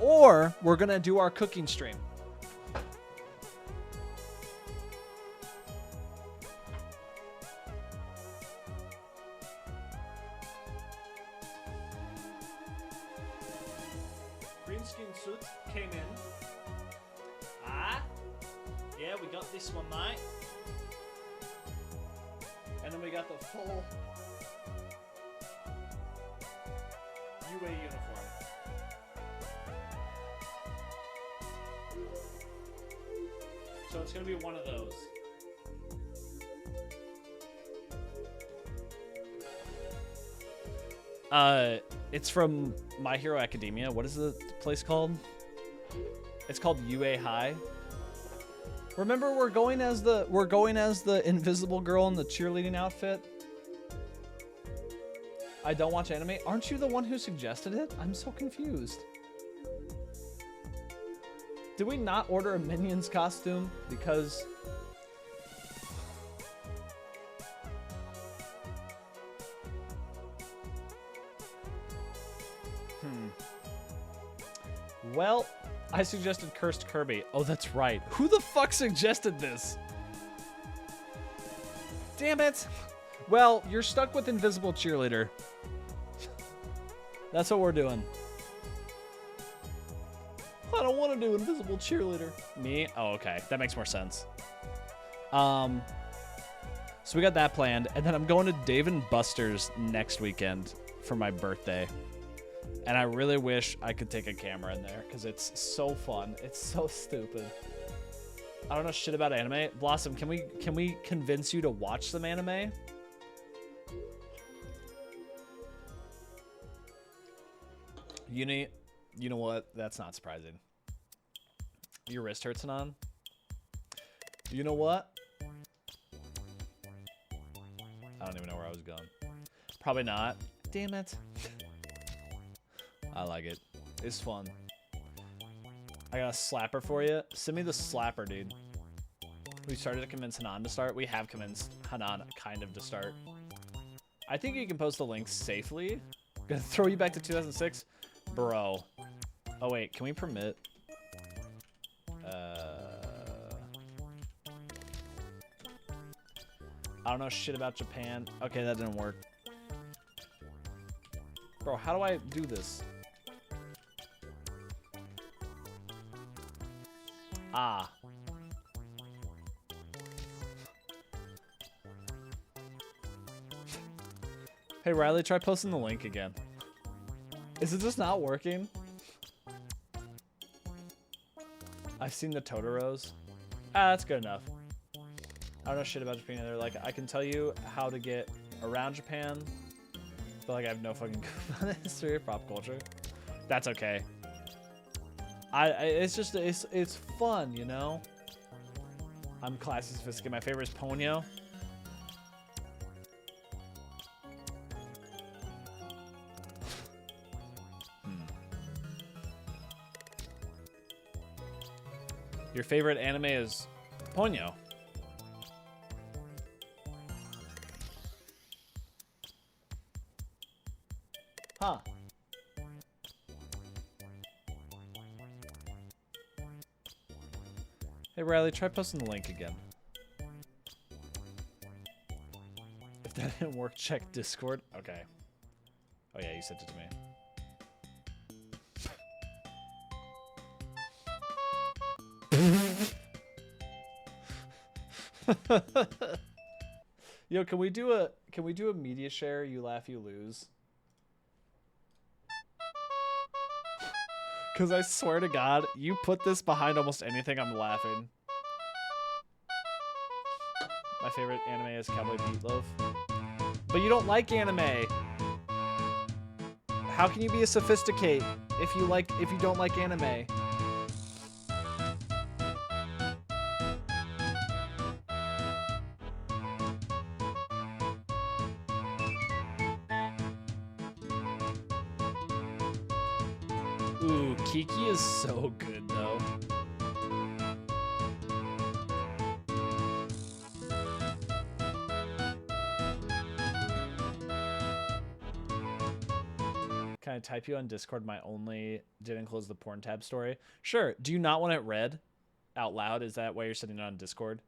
Or we're gonna do our cooking stream. Green skin suit came in. Ah. Yeah, we got this one, mate. And then we got the full UA uniform. So it's gonna be one of those. It's from My Hero Academia. What is the place called? It's called UA High. Remember, we're going as the invisible girl in the cheerleading outfit. I don't watch anime. Aren't you the one who suggested it? I'm so confused. Did we not order a Minions costume? Because... Well, I suggested Cursed Kirby. Oh, that's right. Who the fuck suggested this? Damn it. Well, you're stuck with Invisible Cheerleader. That's what we're doing. I don't want to do Invisible Cheerleader. Me? Oh, okay. That makes more sense. So we got that planned. And then I'm going to Dave & Buster's next weekend for my birthday. And I really wish I could take a camera in there because it's so fun. It's so stupid. I don't know shit about anime. Blossom, can we convince you to watch some anime? Uni, you know what? That's not surprising. Your wrist hurts, Anon? You know what? I don't even know where I was going. Probably not. Damn it. I like it. It's fun. I got a slapper for you. Send me the slapper, dude. We started to convince Hanan to start. We have convinced Hanan kind of to start. I think you can post the link safely. Gonna throw you back to 2006? Bro. Oh, wait. Can we permit? I don't know shit about Japan. Okay, that didn't work. Bro, how do I do this? Ah. Hey, Riley, try posting the link again. Is it just not working? I've seen the Totoros. Ah, that's good enough. I don't know shit about Japan either. Like, I can tell you how to get around Japan, but like I have no fucking history or pop culture. That's okay. It's just it's fun, you know. I'm classy, sophisticated. My favorite is Ponyo. Your favorite anime is Ponyo. Huh. Hey Riley, try posting the link again. If that didn't work, check Discord. Okay. Oh yeah, you sent it to me. Yo, can we do a media share? You laugh, you lose. Cause I swear to God, you put this behind almost anything, I'm laughing. My favorite anime is Cowboy Meatloaf. But you don't like anime. How can you be a sophisticate if you don't like anime? Ooh, Kiki is so good though. Can I type you on Discord? My only didn't close the porn tab story. Sure. Do you not want it read out loud? Is that why you're sitting on Discord?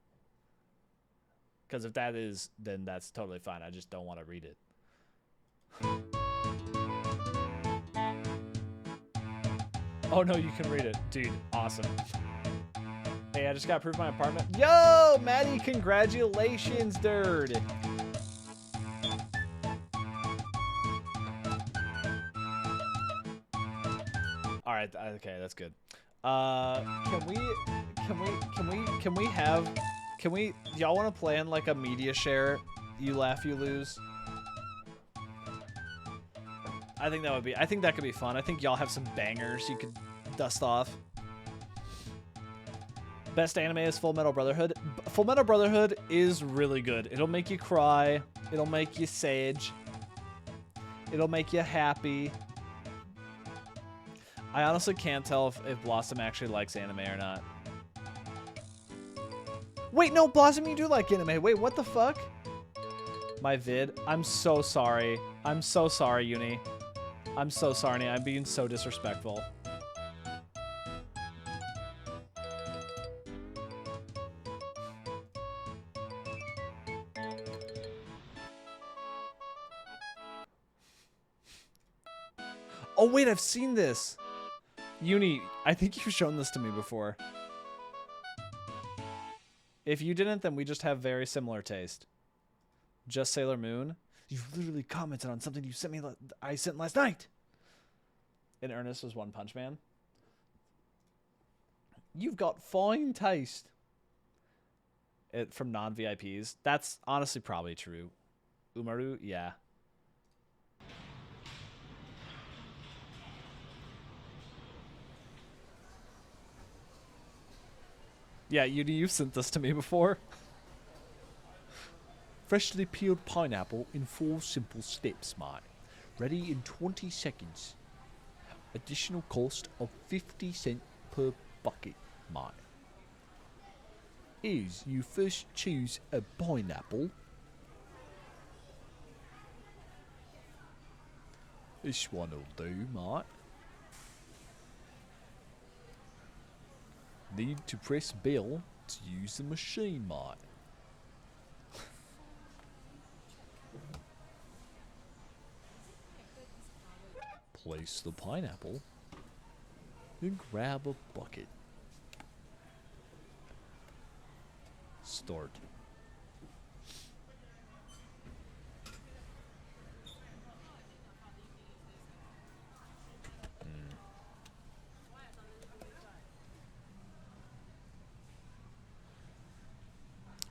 Because if that is, then that's totally fine. I just don't want to read it. Oh no, you can read it. Dude, awesome. Hey, I just got approved my apartment. Yo, Maddie, congratulations, dude. All right, okay, that's good. Can we y'all want to plan like a media share? You laugh, you lose. I think that could be fun. I think y'all have some bangers you could dust off. Best anime is Full Metal Brotherhood. Full Metal Brotherhood is really good. It'll make you cry. It'll make you sage. It'll make you happy. I honestly can't tell if Blossom actually likes anime or not. Wait, no, Blossom, you do like anime. Wait, what the fuck? My vid. I'm so sorry. I'm so sorry, Uni. I'm so sorry. I'm being so disrespectful. Oh, wait, I've seen this. Uni, I think you've shown this to me before. If you didn't, then we just have very similar taste. Just Sailor Moon. You've literally commented on something you sent me. I sent last night. In earnest was One Punch Man. You've got fine taste. From non-VIPs. That's honestly probably true. Umaru, yeah. Yeah, you've sent this to me before. Freshly peeled pineapple in 4 simple steps, mate. Ready in 20 seconds. Additional cost of 50 cents per bucket, mate. Is you first choose a pineapple. This one'll do, mate. Need to press bell to use the machine, mate. Place the pineapple and grab a bucket. Start.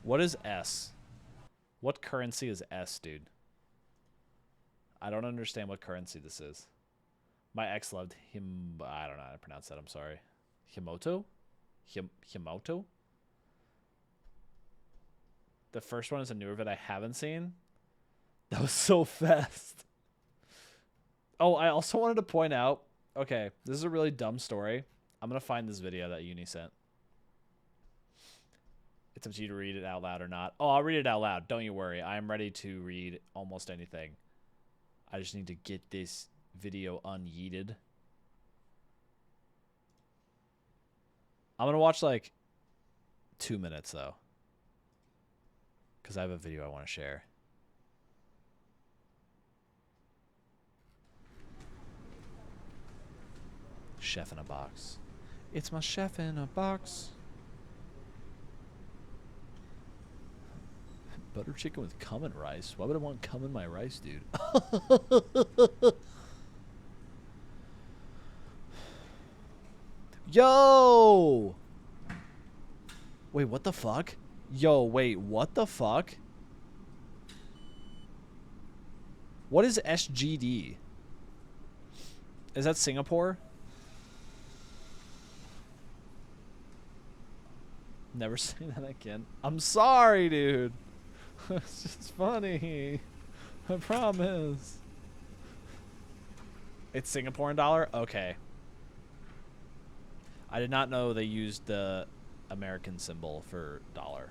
What is S? What currency is S, dude? I don't understand what currency this is. My ex loved him. I don't know how to pronounce that. I'm sorry. Himoto? Himoto? The first one is a newer vid I haven't seen. That was so fast. Oh, I also wanted to point out. Okay, this is a really dumb story. I'm going to find this video that Uni sent. It's up to you to read it out loud or not. Oh, I'll read it out loud. Don't you worry. I am ready to read almost anything. I just need to get this video unyeeted. I'm going to watch like 2 minutes though. Because I have a video I want to share. Chef in a box. It's my chef in a box. Butter chicken with cum and rice. Why would I want cum in my rice, dude? Yo! Wait, what the fuck? Yo, wait, what the fuck? What is SGD? Is that Singapore? Never say that again. I'm sorry, dude. It's just funny. I promise. It's Singaporean dollar? Okay. I did not know they used the American symbol for dollar.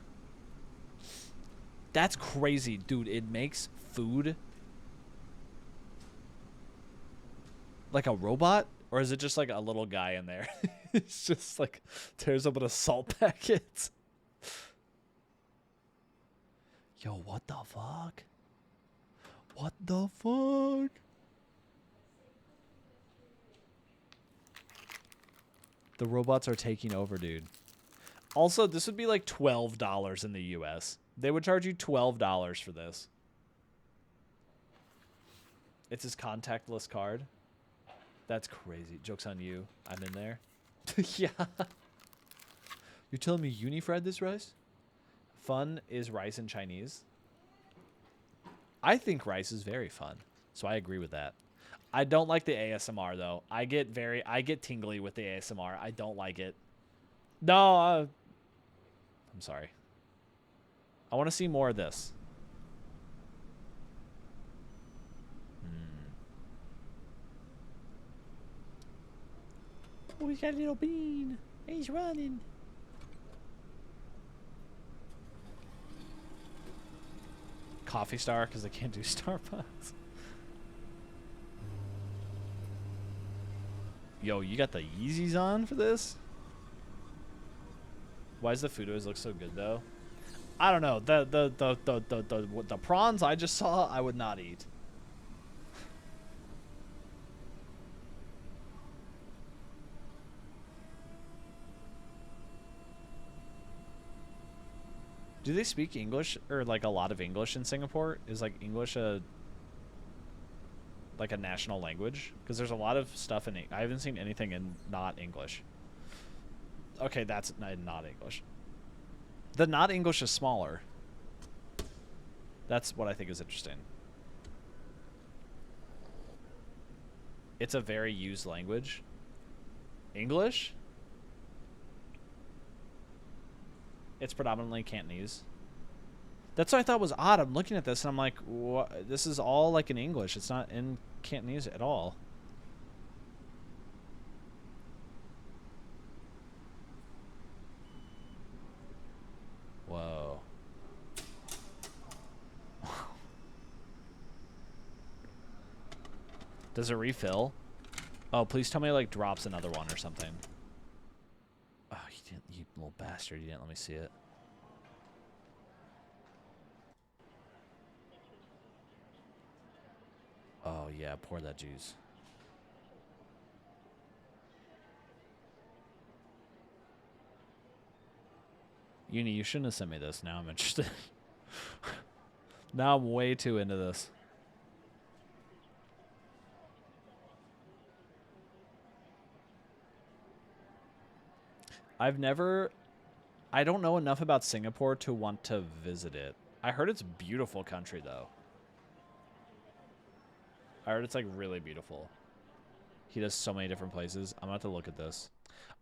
That's crazy, dude. It makes food like a robot? Or is it just like a little guy in there? It's just like tears open a salt packet. Yo, what the fuck? What the fuck? The robots are taking over, dude. Also, this would be like $12 in the US. They would charge you $12 for this. It's his contactless card. That's crazy. Joke's on you. I'm in there. Yeah. You're telling me uni fried this rice? Fun is rice in Chinese. I think rice is very fun. So I agree with that. I don't like the ASMR though. I get tingly with the ASMR. I don't like it. No, I'm sorry. I want to see more of this. Oh, he's got a little bean. He's running. Coffee Star, because I can't do Starbucks. Yo, you got the Yeezys on for this? Why does the food always look so good though? I don't know. The prawns I just saw, I would not eat. Do they speak English or like a lot of English in Singapore? Is like English like a national language? Because there's a lot of stuff in I haven't seen anything in not English. Okay, that's not English. The not English is smaller. That's what I think is interesting. It's a very used language. English? It's predominantly Cantonese. That's what I thought was odd. I'm looking at this and I'm like, what? This is all like in English. It's not in Cantonese at all. Whoa. Does it refill? Oh, please tell me it like drops another one or something. Oh, you didn't, you little bastard. You didn't let me see it. Oh, yeah. Pour that juice. Uni, you shouldn't have sent me this. Now I'm interested. Now I'm way too into this. I don't know enough about Singapore to want to visit it. I heard it's a beautiful country, though. I heard it's, like, really beautiful. He does so many different places. I'm about to look at this.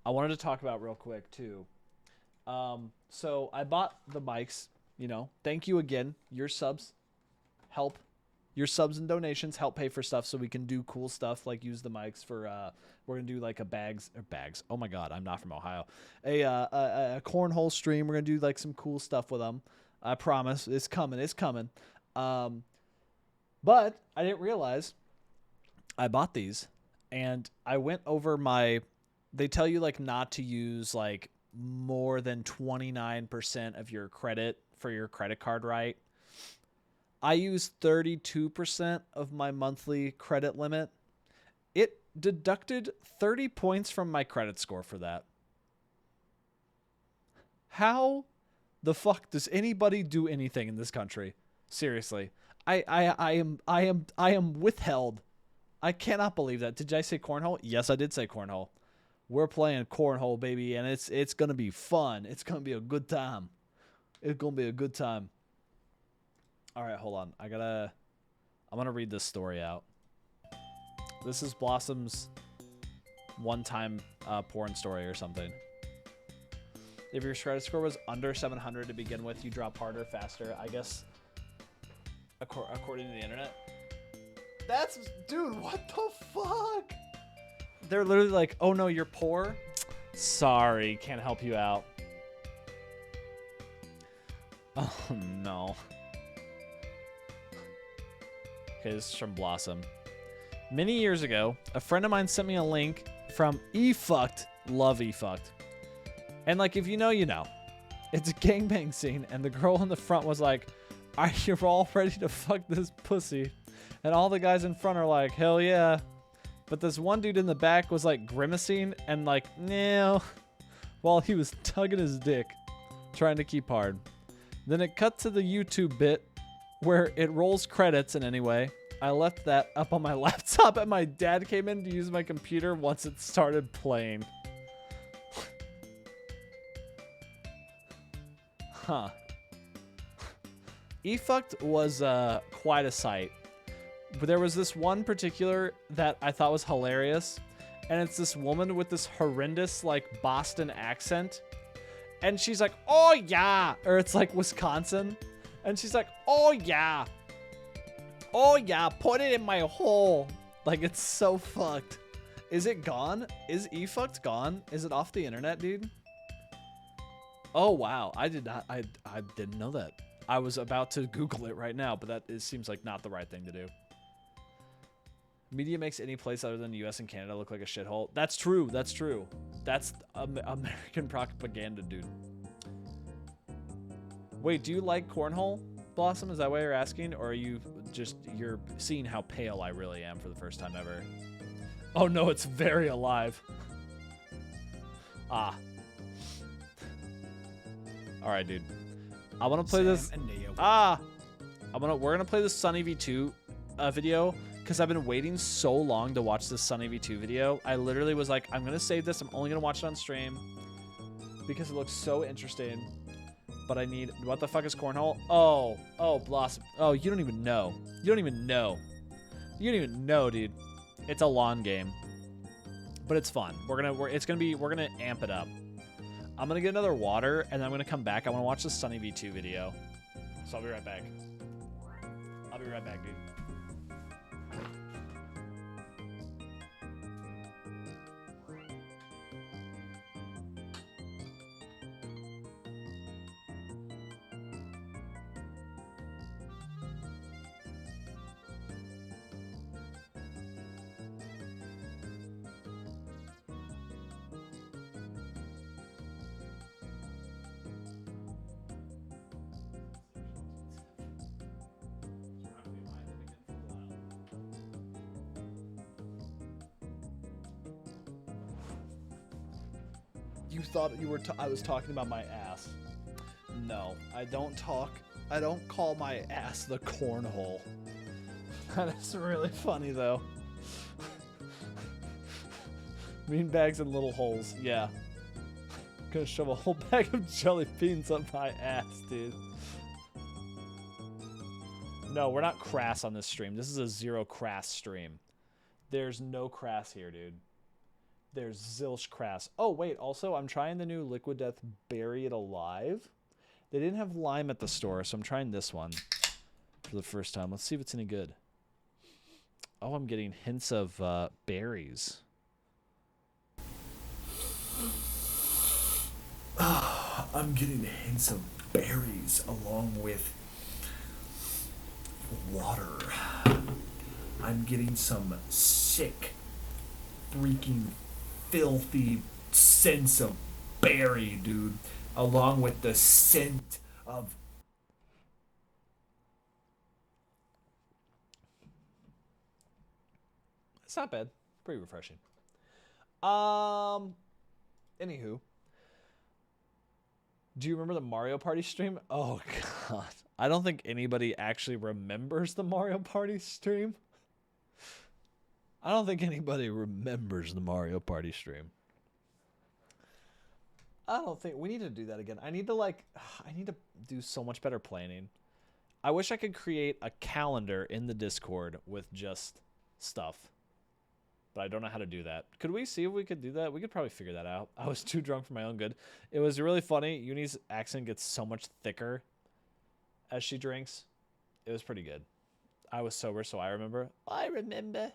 I wanted to talk about real quick, too. So I bought the mics, you know. Thank you again. Your subs help. Your subs and donations help pay for stuff so we can do cool stuff like use the mics for we're gonna do like a bags. Oh my god, I'm not from Ohio. A cornhole stream. We're gonna do like some cool stuff with them. I promise. It's coming. It's coming. But I didn't realize I bought these and I went over my. They tell you like not to use like more than 29% of your credit for your credit card, right? I use 32% of my monthly credit limit. It deducted 30 points from my credit score for that. How the fuck does anybody do anything in this country? Seriously. I am withheld. I cannot believe that. Did I say cornhole? Yes, I did say cornhole. We're playing cornhole, baby, and it's going to be fun. It's going to be a good time. It's going to be a good time. All right, hold on. I'm going to read this story out. This is Blossom's one-time porn story or something. If your credit score was under 700 to begin with, you drop harder, faster. I guess, according to the internet. Dude, what the fuck? They're literally like, oh no, you're poor? Sorry, can't help you out. Oh no. Okay, this is from Blossom. Many years ago, a friend of mine sent me a link from eFucked. Love eFucked. And like, if you know, you know. It's a gangbang scene, and the girl in the front was like, "Are you all ready to fuck this pussy?" And all the guys in front are like, "Hell yeah." But this one dude in the back was like grimacing and like, "No, while he was tugging his dick, trying to keep hard. Then it cut to the YouTube bit where it rolls credits, and anyway, I left that up on my laptop and my dad came in to use my computer once it started playing. Huh. eFucked was quite a sight. But there was this one particular that I thought was hilarious, and it's this woman with this horrendous like Boston accent, and she's like, "Oh yeah," or it's like Wisconsin, and she's like, "Oh yeah, oh yeah, put it in my hole." Like, it's so fucked. Is it gone? Is eFucked gone? Is it off the internet, dude? Oh wow, I didn't know that. I was about to Google it right now, but seems like not the right thing to do. Media makes any place other than the US and Canada look like a shithole. That's true. That's true. That's American propaganda, dude. Wait, do you like cornhole, Blossom? Is that why you're asking? Or are you you're seeing how pale I really am for the first time ever? Oh no, it's very alive. Ah. All right, dude. I want to play this. We're gonna play this Sunny V2 video because I've been waiting so long to watch this Sunny V2 video. I literally was like, I'm gonna save this. I'm only gonna watch it on stream because it looks so interesting. But I need. What the fuck is cornhole? Oh, Blossom. Oh, you don't even know. You don't even know. You don't even know, dude. It's a lawn game, but it's fun. We're gonna amp it up. I'm gonna get another water, and then I'm gonna come back. I want to watch the Sunny V2 video, so I'll be right back. I'll be right back, dude. You thought I was talking about my ass. No, I don't call my ass the cornhole. That is really funny though. Bean bags and little holes. Yeah. Gonna shove a whole bag of jelly beans up my ass, dude. No, we're not crass on this stream. This is a zero crass stream. There's no crass here, dude. There's zilch crass. Oh, wait. Also, I'm trying the new Liquid Death Bury It Alive. They didn't have lime at the store, so I'm trying this one for the first time. Let's see if it's any good. Oh, I'm getting hints of berries. I'm getting hints of berries along with water. I'm getting some sick, freaking filthy sense of berry, dude, along with the scent of It's not bad. Pretty refreshing. Anywho, do you remember the Mario Party stream? Oh god, I don't think anybody actually remembers the Mario Party stream. I don't think anybody remembers the Mario Party stream. I don't think we need to do that again. I need to do so much better planning. I wish I could create a calendar in the Discord with just stuff, but I don't know how to do that. Could we see if we could do that? We could probably figure that out. I was too drunk for my own good. It was really funny. Uni's accent gets so much thicker as she drinks. It was pretty good. I was sober, so I remember. I remember.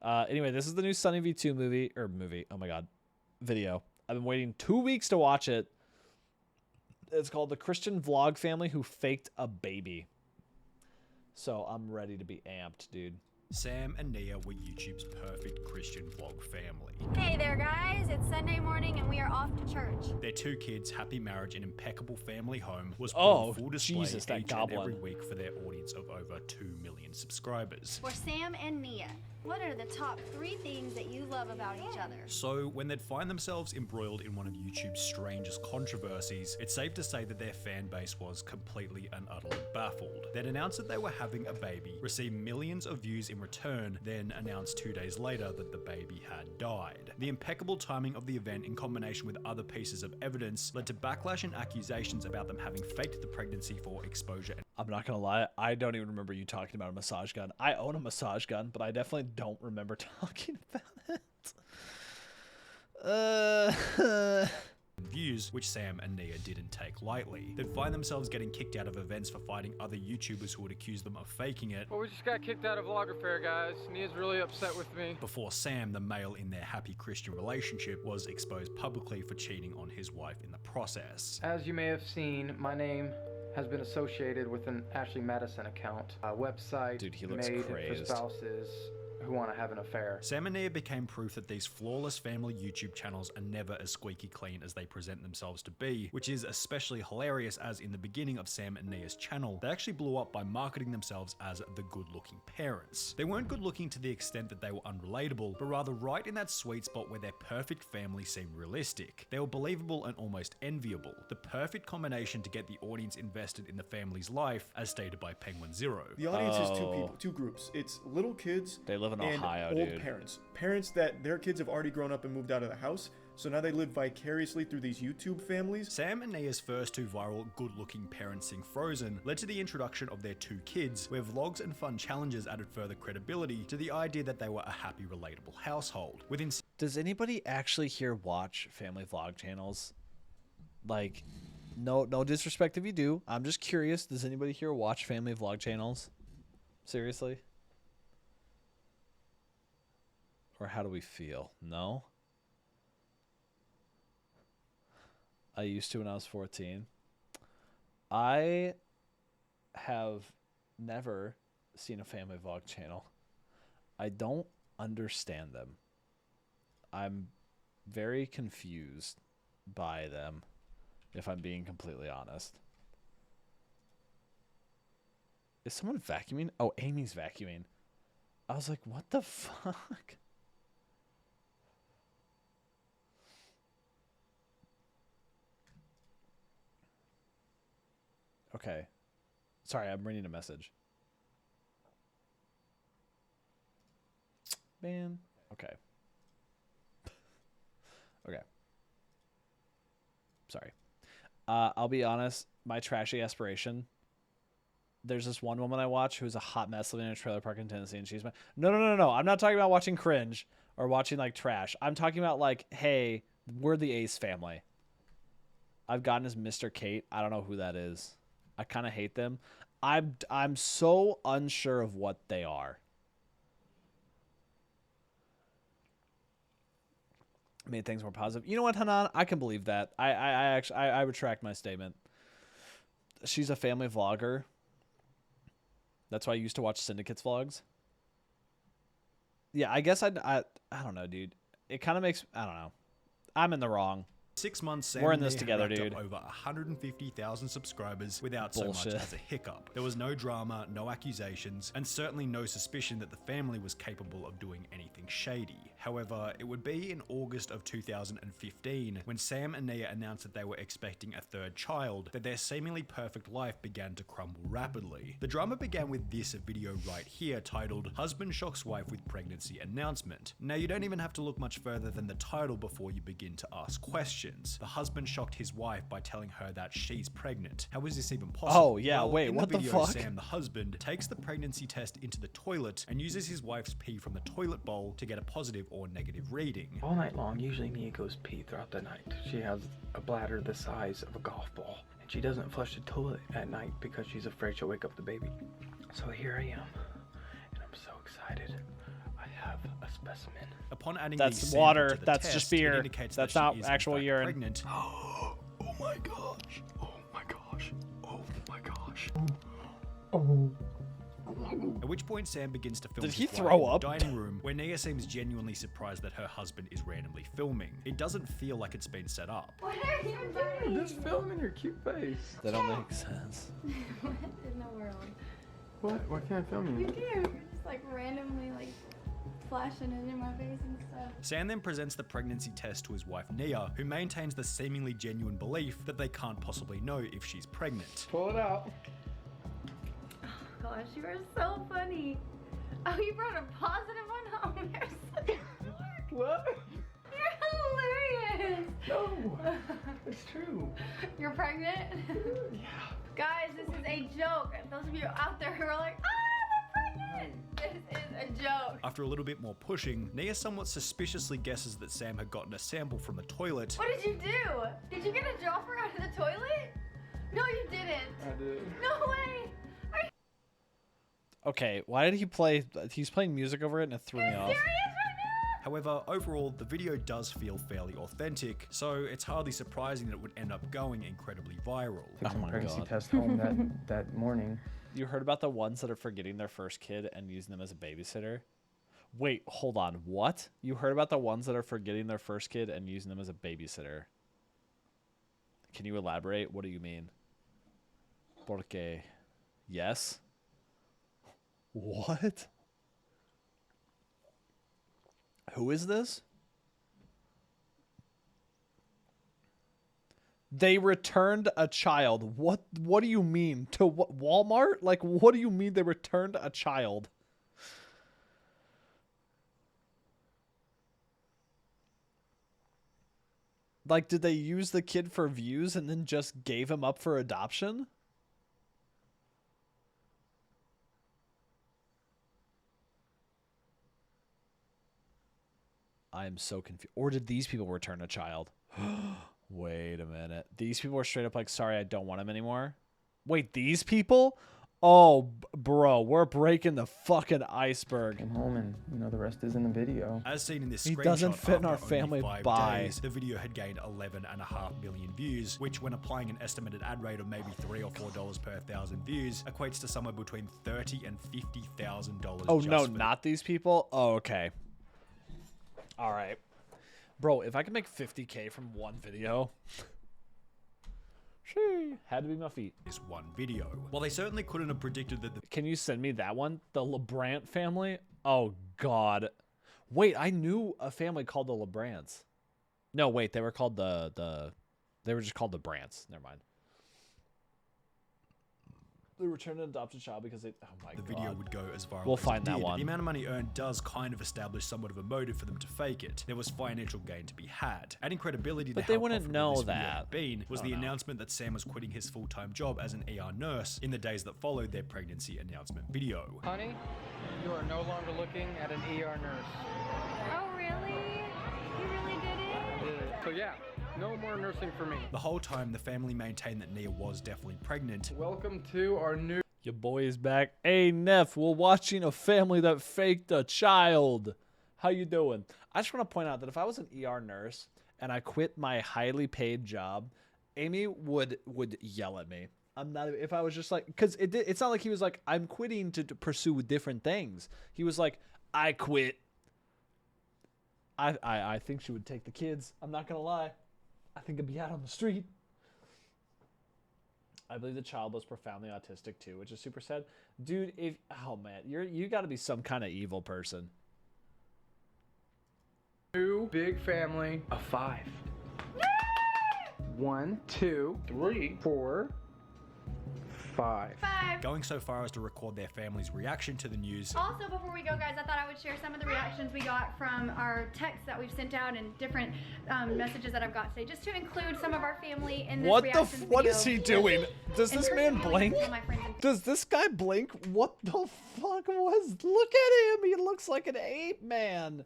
Anyway, this is the new Sunny V2 movie. Oh my god. Video. I've been waiting 2 weeks to watch it. It's called The Christian Vlog Family Who Faked a Baby. So I'm ready to be amped, dude. Sam and Nia were YouTube's perfect Christian vlog family. Hey there, guys. It's Sunday morning and we are off to church. Their 2 kids' happy marriage and impeccable family home was put Oh, on full display Jesus, that each and every goblin. week for their audience of over 2 million subscribers. For Sam and Nia, What are the top 3 things that you love about each other? So, when they'd find themselves embroiled in one of YouTube's strangest controversies, it's safe to say that their fan base was completely and utterly baffled. They'd announced that they were having a baby, received millions of views in return, then announced 2 days later that the baby had died. The impeccable timing of the event in combination with other pieces of evidence led to backlash and accusations about them having faked the pregnancy for exposure. I'm not gonna lie, I don't even remember you talking about a massage gun. I own a massage gun, but I definitely don't remember talking about it. Views, which Sam and Nia didn't take lightly. They'd find themselves getting kicked out of events for fighting other YouTubers who would accuse them of faking it. Well, we just got kicked out of Vlogger Fair, guys. Nia's really upset with me. Before Sam, the male in their happy Christian relationship, was exposed publicly for cheating on his wife in the process. As you may have seen, my name has been associated with an Ashley Madison account, a website Dude, he looks made crazed. for spouses who want to have an affair. Sam and Nia became proof that these flawless family YouTube channels are never as squeaky clean as they present themselves to be, which is especially hilarious as in the beginning of Sam and Nia's channel, they actually blew up by marketing themselves as the good-looking parents. They weren't good-looking to the extent that they were unrelatable, but rather right in that sweet spot where their perfect family seemed realistic. They were believable and almost enviable, the perfect combination to get the audience invested in the family's life, as stated by Penguin Zero. The audience is two people, two groups. It's little kids They live in and Ohio, old dude. parents that their kids have already grown up and moved out of the house, so now they live vicariously through these YouTube families. Sam and Nia's first 2 viral good-looking parents sing Frozen led to the introduction of their 2 kids, where vlogs and fun challenges added further credibility to the idea that they were a happy, relatable household. Does anybody actually here watch family vlog channels? Like, no disrespect if you do. I'm just curious. Does anybody here watch family vlog channels? Seriously? Or how do we feel? No? I used to when I was 14. I have never seen a family vlog channel. I don't understand them. I'm very confused by them, if I'm being completely honest. Is someone vacuuming? Oh, Amy's vacuuming. I was like, what the fuck? Okay. Sorry, I'm reading a message. Man. Okay. Okay. Sorry. I'll be honest, my trashy aspiration. There's this one woman I watch who's a hot mess living in a trailer park in Tennessee, and she's my... No. I'm not talking about watching cringe or watching, like, trash. I'm talking about, like, hey, we're the Ace family. I've gotten as Mr. Kate. I don't know who that is. I kind of hate them. I'm so unsure of what they are. Made things more positive. You know what, Hanan? I can believe that. I retract my statement. She's a family vlogger. That's why I used to watch Syndicate's vlogs. Yeah, I guess I don't know, dude. It kind of makes... I don't know. I'm in the wrong. 6 months, Sam We're in and this Nia together, racked dude. up over 150,000 subscribers without Bullshit. so much as a hiccup. There was no drama, no accusations, and certainly no suspicion that the family was capable of doing anything shady. However, it would be in August of 2015 when Sam and Nia announced that they were expecting a 3rd child that their seemingly perfect life began to crumble rapidly. The drama began with this video right here titled "Husband Shocks Wife with Pregnancy Announcement." Now, you don't even have to look much further than the title before you begin to ask questions. The husband shocked his wife by telling her that she's pregnant. How is this even possible? Oh, yeah, Well, wait, in what the video, fuck? Sam, the husband, takes the pregnancy test into the toilet and uses his wife's pee from the toilet bowl to get a positive or negative reading. All night long, usually Nia goes pee throughout the night. She has a bladder the size of a golf ball, and she doesn't flush the toilet at night because she's afraid she'll wake up the baby. So here I am, and I'm so excited. I have a specimen. Upon adding That's the sample water. to the That's test, just it beer. indicates That's that not she is in actual fact urine. Pregnant. Oh my gosh. Oh my gosh. Oh my gosh. At which point Sam begins to film Did his he wife throw in up? the dining room, where Nia seems genuinely surprised that her husband is randomly filming. It doesn't feel like it's been set up. What are you doing? Just filming your cute face. That don't make sense. What in the world? What? Why can't I film You you? do. You're just like randomly like splashing it in my face and stuff. Sam then presents the pregnancy test to his wife Nia, who maintains the seemingly genuine belief that they can't possibly know if she's pregnant. Pull it out. Oh gosh, you are so funny. Oh, you brought a positive one home. You're such a dork. What? You're hilarious. No, it's true. You're pregnant? Yeah. Guys, this is a joke. Those of you out there who are like, I'm pregnant. This is a joke. After a little bit more pushing, Nia somewhat suspiciously guesses that Sam had gotten a sample from the toilet. What did you do? Did you get a dropper out of the toilet? No, you didn't. I did. No way. Okay, why did he play? He's playing music over it and it threw me off. Serious right now? However, overall, the video does feel fairly authentic, so it's hardly surprising that it would end up going incredibly viral. Took some my pregnancy God. test home that morning. You heard about the ones that are forgetting their first kid and using them as a babysitter? Wait, hold on. What? You heard about the ones that are forgetting their first kid and using them as a babysitter? Can you elaborate? What do you mean? Porque yes? What? Who is this? They returned a child. What do you mean? To what, Walmart? Like, what do you mean they returned a child? Like, did they use the kid for views and then just gave him up for adoption? I am so confused. Or did these people return a child? Wait a minute. These people are straight up like, sorry, I don't want him anymore. Wait, these people? Oh, bro, we're breaking the fucking iceberg. Came home and, the rest is in the video. As seen in this He screenshot, doesn't fit in our after only family 5 bye. days, the video had gained 11.5 million views, which when applying an estimated ad rate of maybe $3 or $4 per 1,000 views, equates to somewhere between $30,000 and $50,000. Oh, just no, for not these people? Oh, okay. All right. Bro, if I can make 50K from one video... Had to be my feet. this one video. While they certainly couldn't have predicted that the Can you send me that one? The LeBrant family? Oh, God. Wait, I knew a family called the LeBrants. No, wait, they were called they were just called the Brants. Never mind. They returned an adopted child because they... Oh, my God. video would go as viral We'll as it find that did. one. The amount of money earned does kind of establish somewhat of a motive for them to fake it. There was financial gain to be had. Adding credibility But to they how wouldn't profitable know this video that. had been was Oh, the no. announcement that Sam was quitting his full-time job as an ER nurse in the days that followed their pregnancy announcement video. Honey, you are no longer looking at an ER nurse. Oh, really? You really did it? So yeah, no more nursing for me. The whole time, the family maintained that Nia was definitely pregnant. Welcome to our new... Your boy is back. Hey, Neff, we're watching a family that faked a child. How you doing? I just want to point out that if I was an ER nurse and I quit my highly paid job, Amy would yell at me. I'm not, if I was just like, because it's not like he was like, I'm quitting to pursue different things. He was like, I quit. I think she would take the kids. I'm not going to lie. I think I'd be out on the street. I believe the child was profoundly autistic too, which is super sad. Dude, oh man, you got to be some kind of evil person. New big family of 5. 1, 2, 3, 4, 5. Going so far as to record their family's reaction to the news. Also, before we go, guys, I thought I would share some of the reactions we got from our texts that we've sent out and different messages that I've got today, just to include some of our family in this What reactions what video. is he doing? Does In this person, man we only blink? tell my friends and Does this guy blink? What the fuck was? Look at him. He looks like an ape man.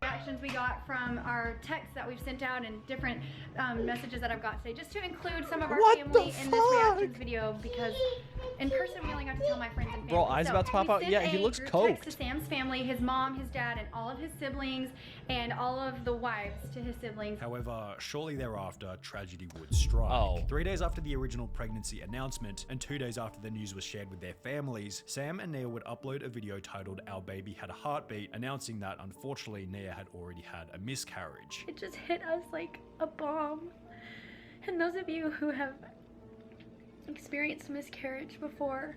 reactions we got from our texts that we've sent out and different messages that I've got today, just to include some of our What family the in this reactions fuck? video, because in person we only got to tell my friends and family. Bro, eyes about to pop we out. sent Yeah, he a looks group coked. text to Sam's family, his mom, his dad, and all of his siblings, and all of the wives to his siblings. However, shortly thereafter, tragedy would strike. Oh. 3 days after the original pregnancy announcement, and 2 days after the news was shared with their families, Sam and Nia would upload a video titled "Our Baby Had a Heartbeat," announcing that unfortunately Nia had already had a miscarriage. It just hit us like a bomb. And those of you who have experienced miscarriage before,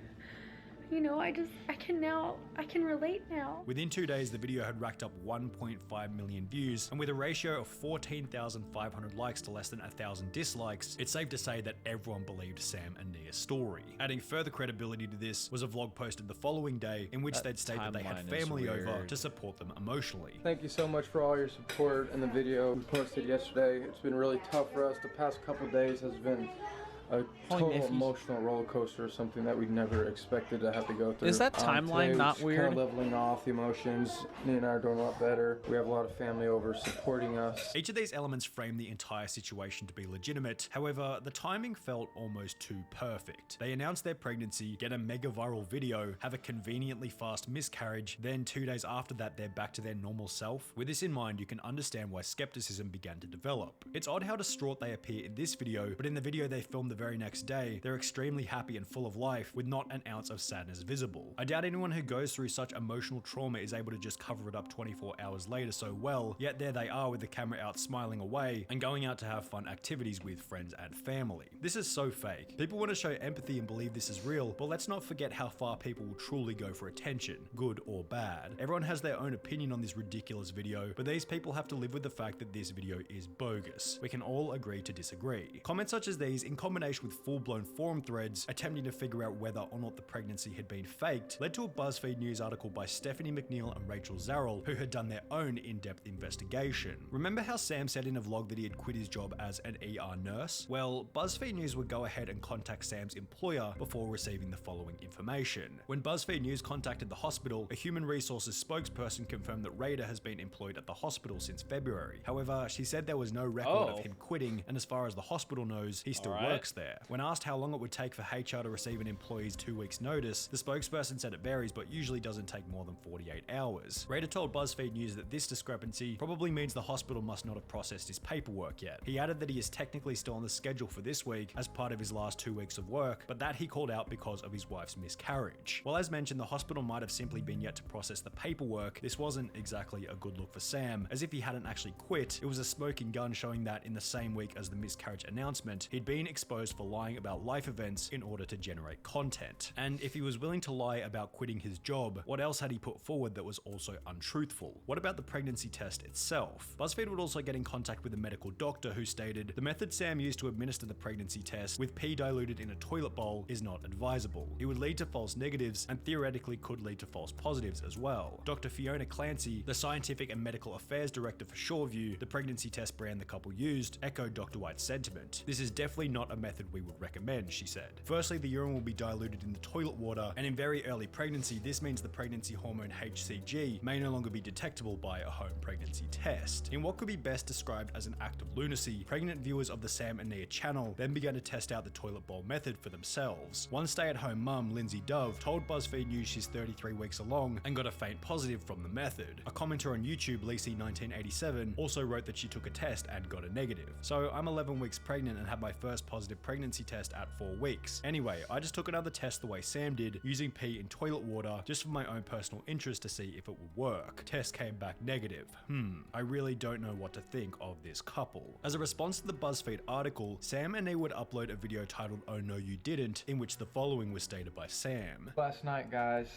You know, I can relate now. Within 2 days, the video had racked up 1.5 million views, and with a ratio of 14,500 likes to less than 1,000 dislikes, it's safe to say that everyone believed Sam and Nia's story. Adding further credibility to this was a vlog posted the following day in which they'd state that they had family over to support them emotionally. Thank you so much for all your support in the video we posted yesterday. It's been really tough for us. The past couple days has been a total emotional roller coaster, something that we never expected to have to go through. Is that timeline not weird? Kind of leveling off the emotions. Nia and I are doing a lot better. We have a lot of family over supporting us. Each of these elements frame the entire situation to be legitimate. However, the timing felt almost too perfect. They announced their pregnancy, get a mega viral video, have a conveniently fast miscarriage, then 2 days after that they're back to their normal self. With this in mind, you can understand why skepticism began to develop. It's odd how distraught they appear in this video, but in the video they filmed the very next day, they're extremely happy and full of life with not an ounce of sadness visible. I doubt anyone who goes through such emotional trauma is able to just cover it up 24 hours later so well, yet there they are with the camera out smiling away and going out to have fun activities with friends and family. This is so fake. People want to show empathy and believe this is real, but let's not forget how far people will truly go for attention, good or bad. Everyone has their own opinion on this ridiculous video, but these people have to live with the fact that this video is bogus. We can all agree to disagree. Comments such as these, in combination with full-blown forum threads attempting to figure out whether or not the pregnancy had been faked, led to a BuzzFeed News article by Stephanie McNeil and Rachel Zarrell, who had done their own in-depth investigation. Remember how Sam said in a vlog that he had quit his job as an ER nurse? Well, BuzzFeed News would go ahead and contact Sam's employer before receiving the following information. When BuzzFeed News contacted the hospital, a human resources spokesperson confirmed that Raider has been employed at the hospital since February. However, she said there was no record of him quitting, and as far as the hospital knows, he still works there. When asked how long it would take for HR to receive an employee's 2 weeks notice, the spokesperson said it varies but usually doesn't take more than 48 hours. Raider told BuzzFeed News that this discrepancy probably means the hospital must not have processed his paperwork yet. He added that he is technically still on the schedule for this week as part of his last 2 weeks of work, but that he called out because of his wife's miscarriage. Well, as mentioned, the hospital might have simply been yet to process the paperwork. This wasn't exactly a good look for Sam, as if he hadn't actually quit, it was a smoking gun showing that in the same week as the miscarriage announcement, he'd been exposed for lying about life events in order to generate content. And if he was willing to lie about quitting his job, what else had he put forward that was also untruthful? What about the pregnancy test itself? BuzzFeed would also get in contact with a medical doctor who stated, the method Sam used to administer the pregnancy test with pee diluted in a toilet bowl is not advisable. It would lead to false negatives and theoretically could lead to false positives as well. Dr. Fiona Clancy, the scientific and medical affairs director for Shoreview, the pregnancy test brand the couple used, echoed Dr. White's sentiment. This is definitely not a method we would recommend, she said. Firstly, the urine will be diluted in the toilet water, and in very early pregnancy, this means the pregnancy hormone HCG may no longer be detectable by a home pregnancy test. In what could be best described as an act of lunacy, pregnant viewers of the Sam and Nia channel then began to test out the toilet bowl method for themselves. One stay-at-home mum, Lindsay Dove, told BuzzFeed News she's 33 weeks along and got a faint positive from the method. A commenter on YouTube, Lacey1987, also wrote that she took a test and got a negative. So I'm 11 weeks pregnant and had my first positive pregnancy test at 4 weeks. Anyway, I just took another test the way Sam did, using pee in toilet water, just for my own personal interest to see if it would work. Test came back negative. I really don't know what to think of this couple. As a response to the BuzzFeed article, Sam and Nia would upload a video titled "Oh No You Didn't," in which the following was stated by Sam. Last night, guys,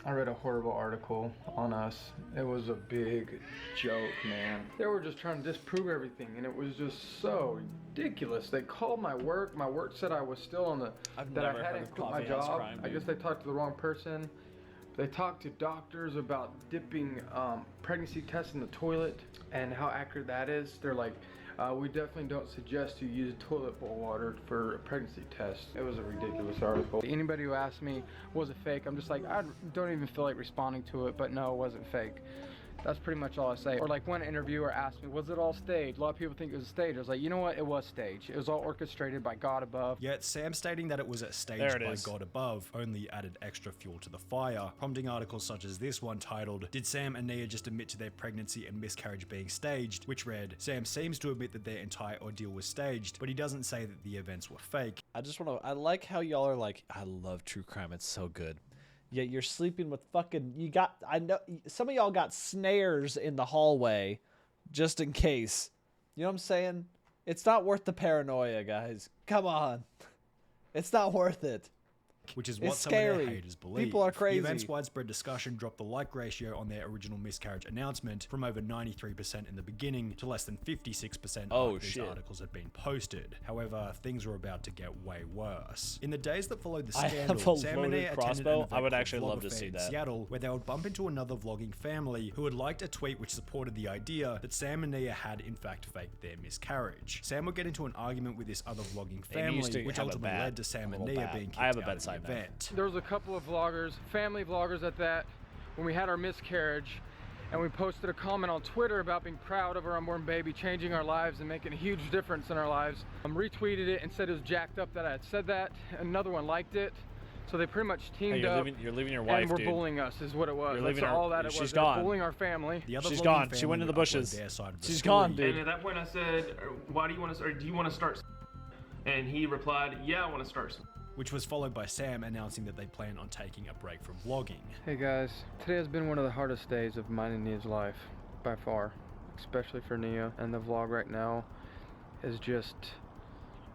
I read a horrible article on us. It was a big joke, man. They were just trying to disprove everything, and it was just so ridiculous. They called my work. My work said I was still on the, that I hadn't quit my job. I guess they talked to the wrong person. They talked to doctors about dipping pregnancy tests in the toilet and how accurate that is. They're like, we definitely don't suggest you use toilet bowl water for a pregnancy test. It was a ridiculous article. Anybody who asked me, was it fake? I'm just like, I don't even feel like responding to it, but no, it wasn't fake. That's pretty much all I say. Or like one interviewer asked me, was it all staged? A lot of people think it was staged. I was like, you know what? It was staged. It was all orchestrated by God above. Yet Sam stating that it was staged by God above only added extra fuel to the fire, prompting articles such as this one titled, "Did Sam and Nia just admit to their pregnancy and miscarriage being staged?" which read, "Sam seems to admit that their entire ordeal was staged, but he doesn't say that the events were fake." I like how y'all are like, I love true crime, it's so good. Yet you're sleeping with fucking, I know some of y'all got snares in the hallway just in case. You know what I'm saying? It's not worth the paranoia, guys. Come on. It's not worth it. which is what It's some of scary. their haters believe. People are crazy. The event's widespread discussion dropped the like ratio on their original miscarriage announcement from over 93% in the beginning to less than 56% after these articles had been posted. However, things were about to get way worse. In the days that followed the I scandal, have a Sam and loaded Nia attended an crossbow. event I would called actually love to Vlogger see Fair in that. Seattle, where they would bump into another vlogging family who had liked a tweet which supported the idea that Sam and Nia had in fact faked their miscarriage. Sam would get into an argument with this other vlogging Maybe used family, to which have a ultimately bat, led to Sam a and little Nia bat. being kicked I have a out of the bedside knife. event. There was a couple of vloggers, family vloggers at that, when we had our miscarriage, and we posted a comment on Twitter about being proud of our unborn baby, changing our lives and making a huge difference in our lives. Retweeted it and said it was jacked up that I had said that. Another one liked it. So they pretty much teamed up. You're leaving your wife, and were dude. bullying us is what it was. You're That's leaving her. all that it was. She's They were gone. bullying our family. She's gone. She went in the bushes. She's gone, dude. And at that point I said, why do you want to, or do you want to start? And he replied, yeah, I want to start. Which was followed by Sam announcing that they plan on taking a break from vlogging. Hey guys, today has been one of the hardest days of mine and Nia's life, by far. Especially for Nia, and the vlog right now is just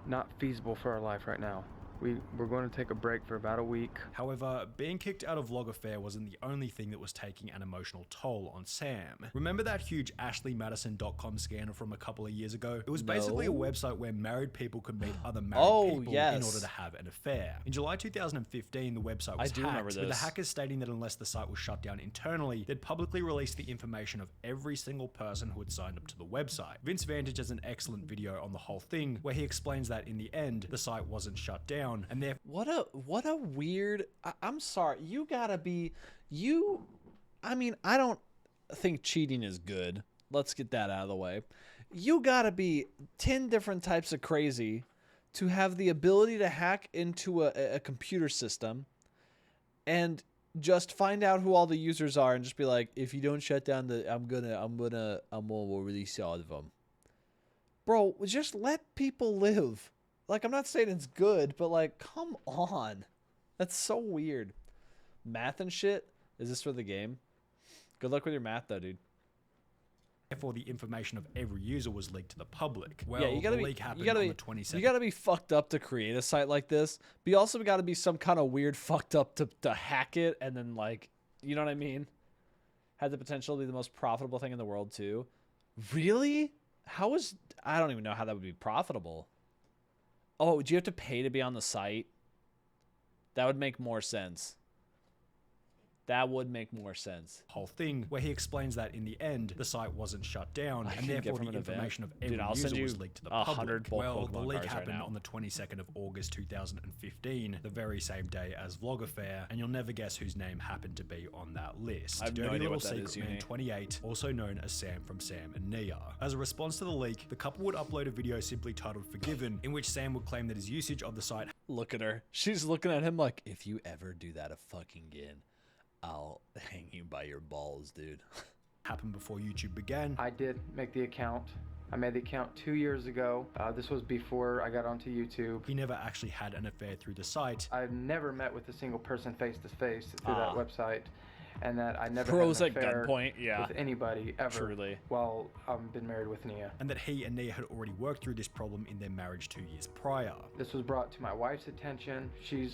not feasible for our life right now. We're going to take a break for about a week. However, being kicked out of Vlogger Fair wasn't the only thing that was taking an emotional toll on Sam. Remember that huge AshleyMadison.com scandal from a couple of years ago? It was basically a website where married people could meet other married people in order to have an affair. In July 2015, the website was hacked, with the hackers stating that unless the site was shut down internally, they'd publicly release the information of every single person who had signed up to the website. Vince Vantage has an excellent video on the whole thing, where he explains that in the end, the site wasn't shut down. And what a weird. I'm sorry, you gotta be I mean, I don't think cheating is good. Let's get that out of the way. You gotta be 10 different types of crazy to have the ability to hack into a computer system and just find out who all the users are and just be like, if you don't shut down the I'm gonna release all of them. Bro, just let people live. Like, I'm not saying it's good, but like, come on. That's so weird. Math and shit? Is this for the game? Good luck with your math though, dude. Therefore, the information of every user was leaked to the public. Well, Yeah, you gotta the be, leak happened you gotta on be, the 22nd. you gotta be fucked up to create a site like this. But you also gotta be some kind of weird fucked up to hack it and then, like, you know what I mean? Had the potential to be the most profitable thing in the world too. Really? I don't even know how that would be profitable. Oh, do you have to pay to be on the site? That would make more sense. That would make more sense. Whole thing where he explains that in the end, the site wasn't shut down, and therefore the information of every user was leaked to the public. Well, the leak happened on the 22nd of August 2015, the very same day as Vlogger Fair, and you'll never guess whose name happened to be on that list. I have no Dirty idea Little what that is, Secret Man Uni. 28, also known as Sam from Sam and Nia. As a response to the leak, the couple would upload a video simply titled Forgiven, in which Sam would claim that his usage of the site. Look at her. She's looking at him like, if you ever do that again, I'll hang you by your balls, dude. Happened before YouTube began. I did make the account. I made the account 2 years ago. This was before I got onto YouTube. He never actually had an affair through the site. I've never met with a single person face to face through that website, and that I never Pros had an at affair gunpoint, yeah. with anybody ever Truly. while I've been married with Nia. And that he and Nia had already worked through this problem in their marriage 2 years prior. This was brought to my wife's attention. She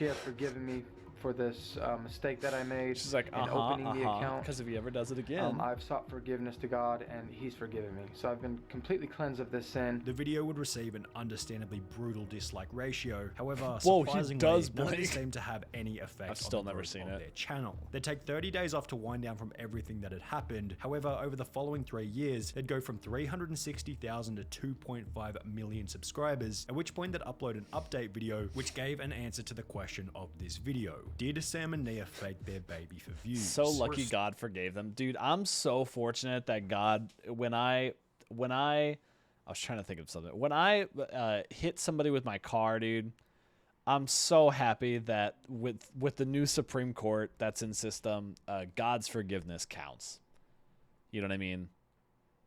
has forgiven me for this mistake that I made. She's like, in opening the account. Because if he ever does it again. I've sought forgiveness to God, and He's forgiven me. So I've been completely cleansed of this sin. The video would receive an understandably brutal dislike ratio. However, Whoa, he surprisingly, does none of blink. this seemed to have any effect I've still on the never growth seen of it. their channel. They'd take 30 days off to wind down from everything that had happened. However, over the following 3 years, they'd go from 360,000 to 2.5 million subscribers, at which point they'd upload an update video which gave an answer to the question of this video. Did Sam and Nia fake their baby for views? So lucky God forgave them. Dude, I'm so fortunate that God, when I was trying to think of something. When I hit somebody with my car, dude, I'm so happy that with the new Supreme Court that's in system, God's forgiveness counts. You know what I mean?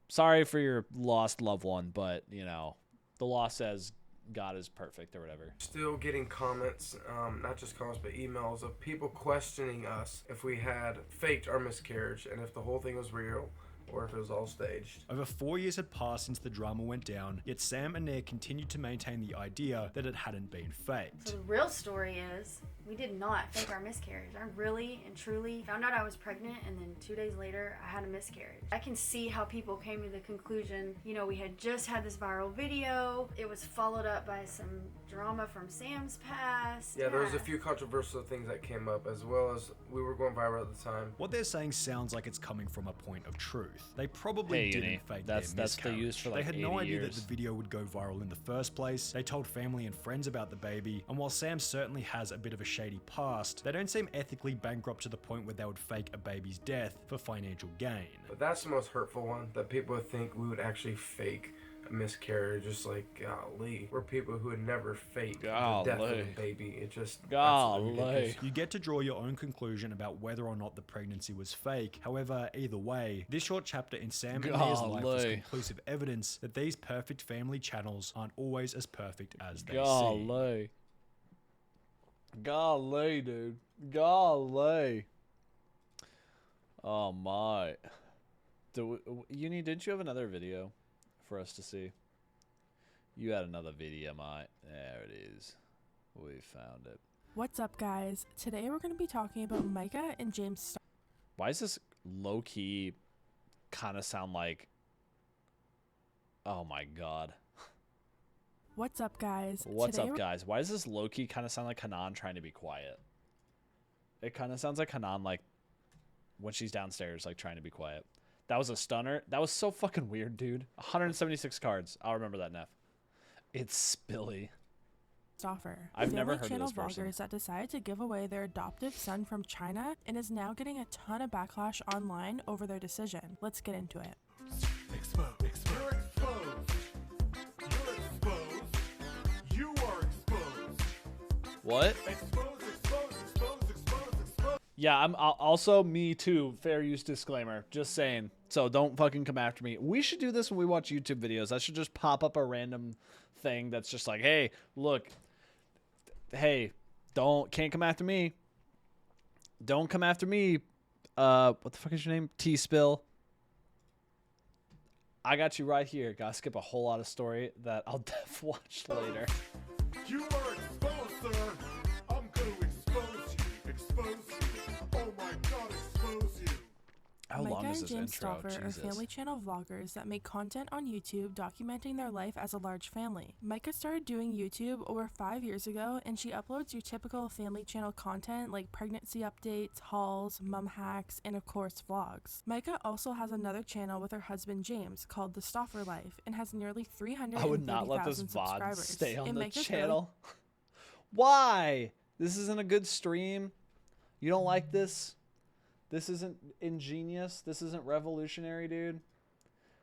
Sorry for your lost loved one, but, you know, the law says God is perfect or whatever. Still getting comments, not just comments, but emails of people questioning us if we had faked our miscarriage and if the whole thing was real or if it was all staged. Over 4 years had passed since the drama went down, yet Sam and Nia continued to maintain the idea that it hadn't been faked. So the real story is, We did not fake our miscarriage. I really and truly found out I was pregnant, and then 2 days later, I had a miscarriage. I can see how people came to the conclusion, you know, we had just had this viral video. It was followed up by some drama from Sam's past. Yeah, there was a few controversial things that came up, as well as we were going viral at the time. What they're saying sounds like it's coming from a point of truth. They probably didn't fake their miscarriage. That's what they used for like They had no 80 idea years. that the video would go viral in the first place. They told family and friends about the baby, and while Sam certainly has a bit of a shady past, they don't seem ethically bankrupt to the point where they would fake a baby's death for financial gain. But that's the most hurtful one, that people would think we would actually fake a miscarriage. Just like, golly, we're people who would never fake the death of a baby. It just absolutely ridiculous. You get to draw your own conclusion about whether or not the pregnancy was fake. However, either way, this short chapter in Sam and Nia's life was conclusive evidence that these perfect family channels aren't always as perfect as they seem. Golly, dude. Golly. Oh my. Uni, didn't you have another video for us to see? You had another video, mate. There it is. We found it. What's up, guys? Today we're going to be talking about Micah and James. Why does this low-key kind of sound like... Oh my god. What's up, guys? What's up, guys? Why does this low-key kind of sound like Hanan trying to be quiet? It kind of sounds like Hanan, like, when she's downstairs, like, trying to be quiet. That was a stunner. That was so fucking weird, dude. 176 cards. I'll remember that, Neff. It's Spilly. Stoffer. I've never heard of channel this person. vloggers that decided to give away their adoptive son from China and is now getting a ton of backlash online over their decision. Let's get into it. Exposed. You're exposed. You're exposed. You are exposed. What? Yeah, I'm also me too. Fair use disclaimer. Just saying. So don't fucking come after me. We should do this when we watch YouTube videos. I should just pop up a random thing that's just like, hey, look. Hey, can't come after me. Don't come after me. What the fuck is your name? T-Spill. I got you right here. Gotta skip a whole lot of story that I'll watch later. You are exposed, sir. I'm going to expose you. Expose you. Oh my god, expose you. How long Micah is and this James intro? Stoffer are family channel vloggers that make content on YouTube documenting their life as a large family. Micah started doing YouTube over 5 years ago, and she uploads your typical family channel content like pregnancy updates, hauls, mum hacks, and of course vlogs. Micah also has another channel with her husband James called The Stoffer Life and has nearly 330,000 I would not let this VOD subscribers. stay on And the Micah's channel. Why? This isn't a good stream. You don't like this? This isn't ingenious. This isn't revolutionary, dude.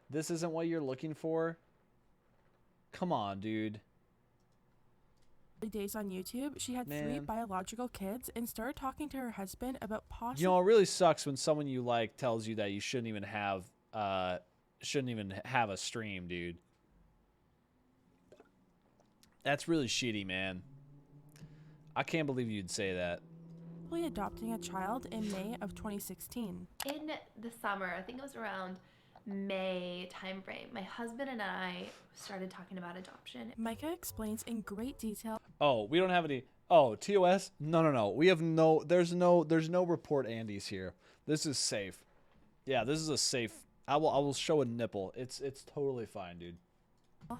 This isn't what you're looking for. Come on, dude. Days on YouTube, she had 3 biological kids and started talking to her husband about possible. You know, it really sucks when someone you like tells you that you shouldn't even have a stream, dude. That's really shitty, man. I can't believe you'd say that. Adopting a child in May of 2016. In the summer, I think it was around May timeframe, my husband and I started talking about adoption. Micah explains in great detail. Oh, we don't have any. Oh, TOS? No. We have no. There's no report Andes here. This is safe. Yeah, this is a safe. I will show a nipple. It's totally fine, dude.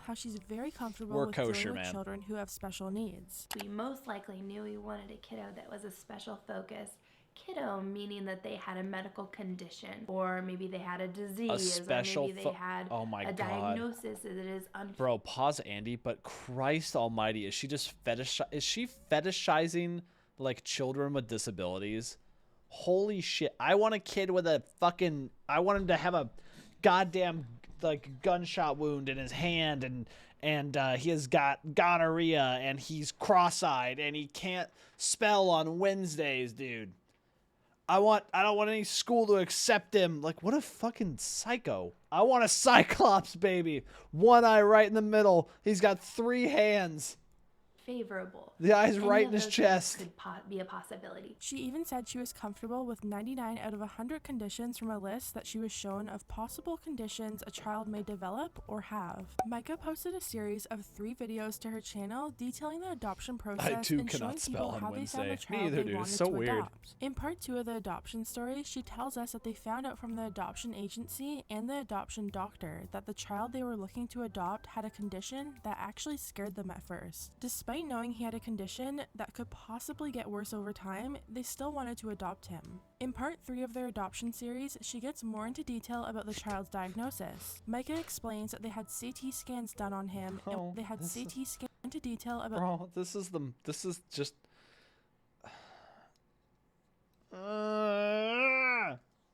How she's very comfortable We're with kosher, dealing with man. children who have special needs. We most likely knew we wanted a kiddo that was a special focus. Kiddo meaning that they had a medical condition, or maybe they had a disease, or maybe they had a diagnosis that is Bro, pause, Andy. But Christ Almighty, is she fetishizing like children with disabilities? Holy shit! I want a kid with a fucking. I want him to have a goddamn like gunshot wound in his hand, and he has got gonorrhea, and he's cross-eyed, and he can't spell on Wednesdays, dude. I don't want any school to accept him. Like, what a fucking psycho. I want a Cyclops baby. One eye right in the middle. He's got 3 hands. favorable. The eye's Any right of in his those chest. things could be a possibility. She even said she was comfortable with 99 out of 100 conditions from a list that she was shown of possible conditions a child may develop or have. Micah posted a series of 3 videos to her channel detailing the adoption process too and showing cannot spell people on how they found the Wednesday. Me child either, they dude. It's wanted so to weird. adopt. In part 2 of the adoption story, she tells us that they found out from the adoption agency and the adoption doctor that the child they were looking to adopt had a condition that actually scared them at first. Despite knowing he had a condition that could possibly get worse over time, they still wanted to adopt him. In part 3 of their adoption series, she gets more into detail about the child's diagnosis. Micah explains that they had CT scans done on him, and they had CT scans into detail about— Bro, this is just...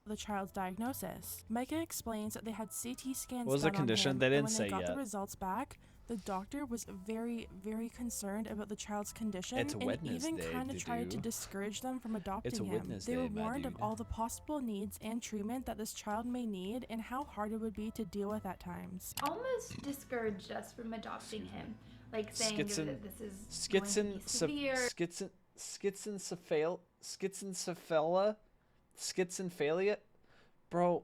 the child's diagnosis. Micah explains that they had CT scans What was done the condition? on him, They and didn't when say they got yet. the results back, the doctor was very, very concerned about the child's condition It's a and witness even day, kind of tried to dude. discourage them from adopting him. witness They day, were my warned of dude. all the possible needs and treatment that this child may need and how hard it would be to deal with at times. Almost discouraged us from adopting him, like saying that this is schizophalia, bro,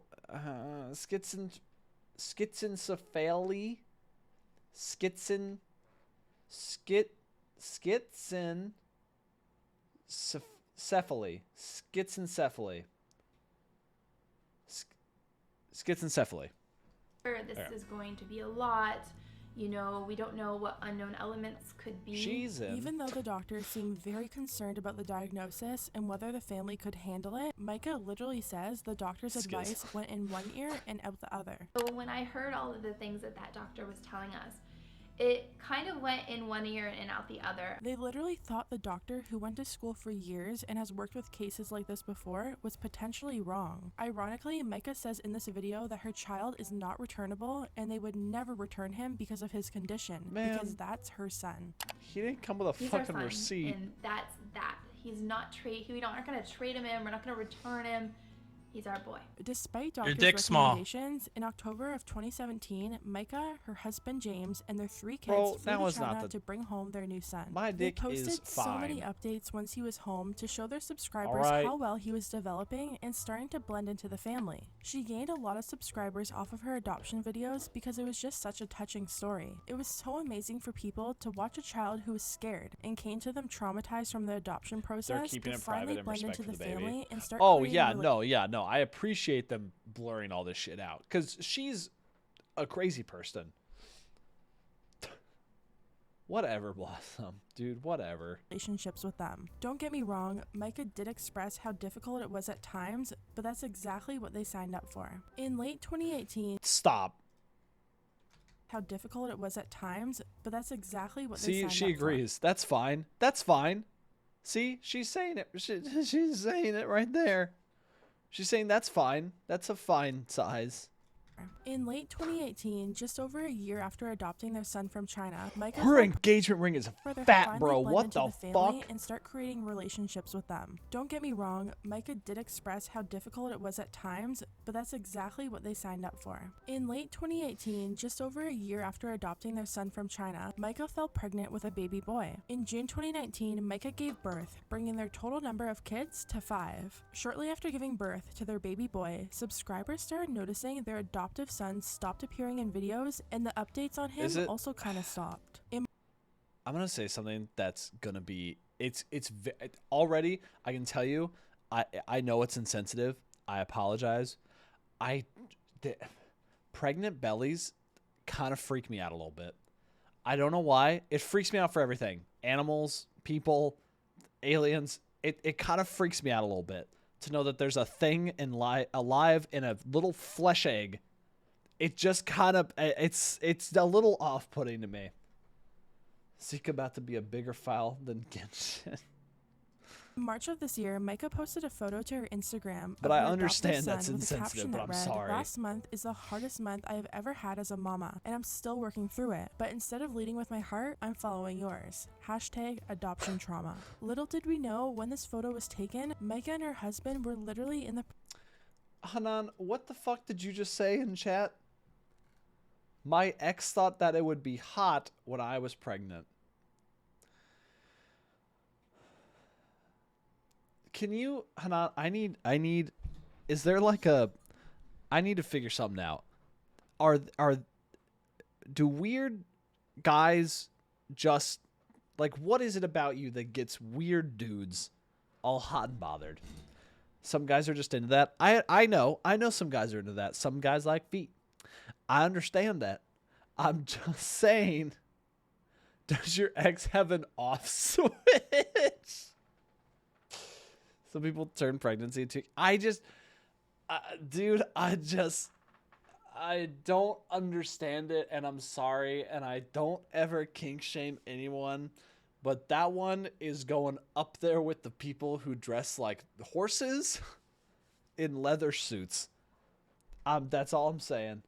schizophalia, schizencephaly. this is going to be a lot. You know, we don't know what unknown elements could be. Even though the doctor seemed very concerned about the diagnosis and whether the family could handle it, Micah literally says the doctor's advice went in one ear and out the other. So when I heard all of the things that doctor was telling us, it kind of went in one ear and out the other. They literally thought the doctor, who went to school for years and has worked with cases like this before, was potentially wrong. Ironically, Micah says in this video that her child is not returnable and they would never return him because of his condition, because that's her son. He didn't come with a He's our fucking son, receipt. and that's that. He's not we aren't going to trade him in. We're not going to return him. He's our boy. Despite Your doctors' dick's small. recommendations, in October of 2017, Micah, her husband James, and their 3 kids Bro, flew that to was not China the- to bring home their new son. My dick they posted is so many fine. updates once he was home to show their subscribers Alright. how well he was developing and starting to blend into the family. She gained a lot of subscribers off of her adoption videos because it was just such a touching story. It was so amazing for people to watch a child who was scared and came to them traumatized from the adoption process keeping to it finally private and blend respect into for the the baby. family and start Oh creating yeah, no. I appreciate them blurring all this shit out because she's a crazy person. Whatever, Blossom, dude. Whatever. relationships with them. Don't get me wrong, Micah did express how difficult it was at times, but that's exactly what they signed up for. In late 2018, Stop. how difficult it was at times, but that's exactly what they See, signed she up agrees. That's fine. That's fine. See, she's saying it. She's saying it right there. She's saying that's fine. That's a fine size. In late 2018, just over a year after adopting their son from China, Micah Her felt engagement ring is for their fat, finally bro. blend What into the family fuck? and start creating relationships with them. Don't get me wrong, Micah did express how difficult it was at times, but that's exactly what they signed up for. In late 2018, just over a year after adopting their son from China, Micah fell pregnant with a baby boy. In June 2019, Micah gave birth, bringing their total number of kids to 5. Shortly after giving birth to their baby boy, subscribers started noticing their adoptive son stopped appearing in videos, and the updates on him Is it- also kind of stopped. I'm gonna say something that's gonna be. Already. I can tell you. I know it's insensitive. I apologize. Pregnant bellies kind of freak me out a little bit. I don't know why. It freaks me out for everything. Animals, people, aliens. It kind of freaks me out a little bit to know that there's a thing alive in a little flesh egg. It just kind of it's a little off-putting to me. Zeke about to be a bigger file than Genshin. In March of this year, Micah posted a photo to her Instagram. But of I her understand adopted that's son with a insensitive, caption but that I'm read, sorry. "Last month is the hardest month I have ever had as a mama, and I'm still working through it. But instead of leading with my heart, I'm following yours. #adoption trauma." Little did we know when this photo was taken, Micah and her husband were literally in the Hanan, what the fuck did you just say in chat? My ex thought that it would be hot when I was pregnant. Can you, Hanan, I need, is there like a, I need to figure something out. Do weird guys just, like, what is it about you that gets weird dudes all hot and bothered? Some guys are just into that. I know some guys are into that. Some guys like feet. I understand that. I'm just saying, does your ex have an off switch? Some people turn pregnancy into... dude, I don't understand it, and I'm sorry, and I don't ever kink shame anyone, but that one is going up there with the people who dress like horses in leather suits. That's all I'm saying.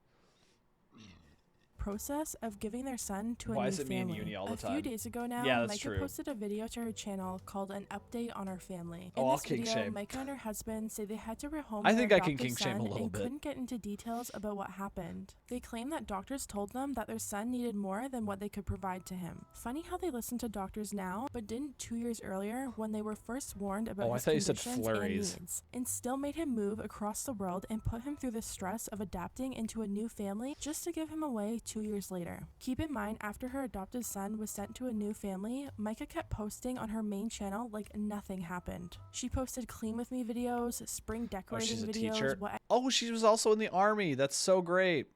Process of giving their son to a Why new is it me and family. Uni all the A time? few days ago now, Yeah, that's Micah true. posted a video to her channel called An Update on Our Family. In Oh, I'll this kink video, shame. Micah and her husband say they had to rehome I their think I can adopted kink shame a son little and bit. couldn't get into details about what happened. They claim that doctors told them that their son needed more than what they could provide to him. Funny how they listen to doctors now, but didn't 2 years earlier when they were first warned about Oh, I his thought you said conditions flurries. and needs, and still made him move across the world and put him through the stress of adapting into a new family just to give him away 2 years later. Keep in mind, after her adopted son was sent to a new family, Micah kept posting on her main channel like nothing happened. She posted clean with me videos, spring Oh, decorating she's a videos, teacher. what Oh, she was also in the army. That's so great.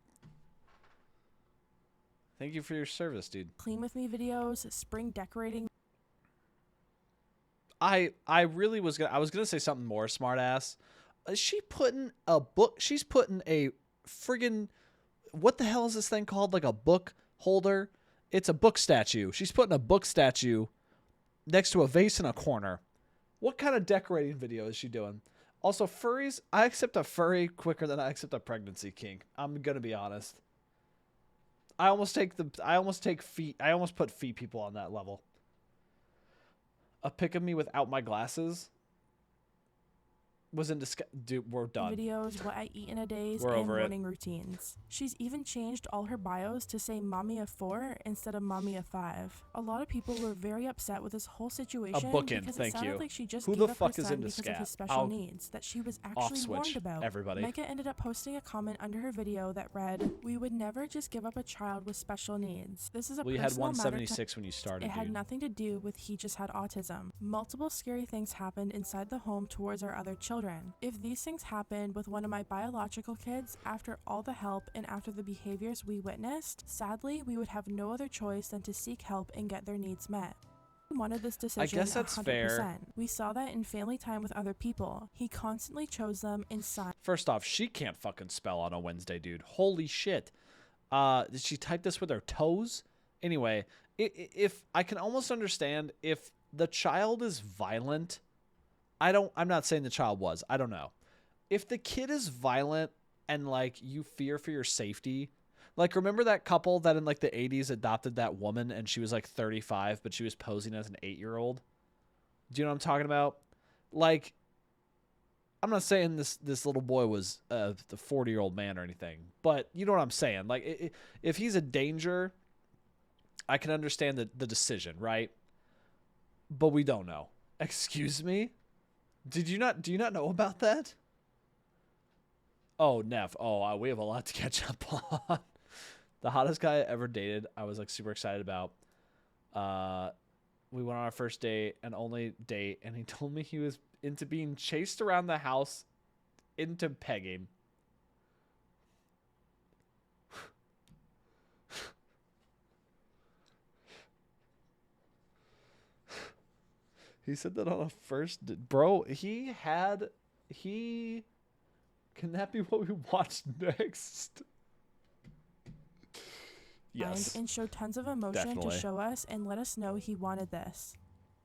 Thank you for your service, dude. clean with me videos, spring decorating I really was gonna say something more, smartass. She's putting a friggin', what the hell is this thing called? Like a book holder? It's a book statue. She's putting a book statue next to a vase in a corner. What kind of decorating video is she doing? Also, furries, I accept a furry quicker than I accept a pregnancy kink. I'm gonna be honest. I almost put feet people on that level. A pic of me without my glasses was in disgust. Dude, we're done. videos, what I eat in a day, We're and over it. morning routines. She's even changed all her bios to say mommy of 4 instead of mommy of 5. A lot of people were very upset with this whole situation bookend, because thank it sounded you. like she just Who gave the up her fuck is son into because of scat? his special I'll needs that she was off actually warned switch about. everybody. Micah ended up posting a comment under her video that read, "We would never just give up a child with special needs. This is a Well, you had personal matter to 176 when you started, It had dude. nothing to do with he just had autism. Multiple scary things happened inside the home towards our other children. If these things happened with one of my biological kids, after all the help and after the behaviors we witnessed, sadly, we would have no other choice than to seek help and get their needs met." He wanted this decision guess that's 100%. fair. We saw that in family time with other people. He constantly chose them in sign. First off, she can't fucking spell on a Wednesday, dude. Holy shit. Did she type this with her toes? Anyway, if I can almost understand if the child is violent. I'm not saying the child was. I don't know. If the kid is violent and like you fear for your safety, like remember that couple that in like the 80s adopted that woman and she was like 35, but she was posing as an 8-year-old? Do you know what I'm talking about? Like, I'm not saying this little boy was the 40-year-old man or anything, but you know what I'm saying? Like, if he's a danger, I can understand the decision, right? But we don't know. Excuse me? Do you not know about that? Oh, Neff. Oh, we have a lot to catch up on. The hottest guy I ever dated, I was like super excited about. We went on our first date and only date, and he told me he was into being chased around the house into pegging. He said that on a first... Bro, Can that be what we watch next? Yes. And showed tons of emotion Definitely. to show us and let us know he wanted this.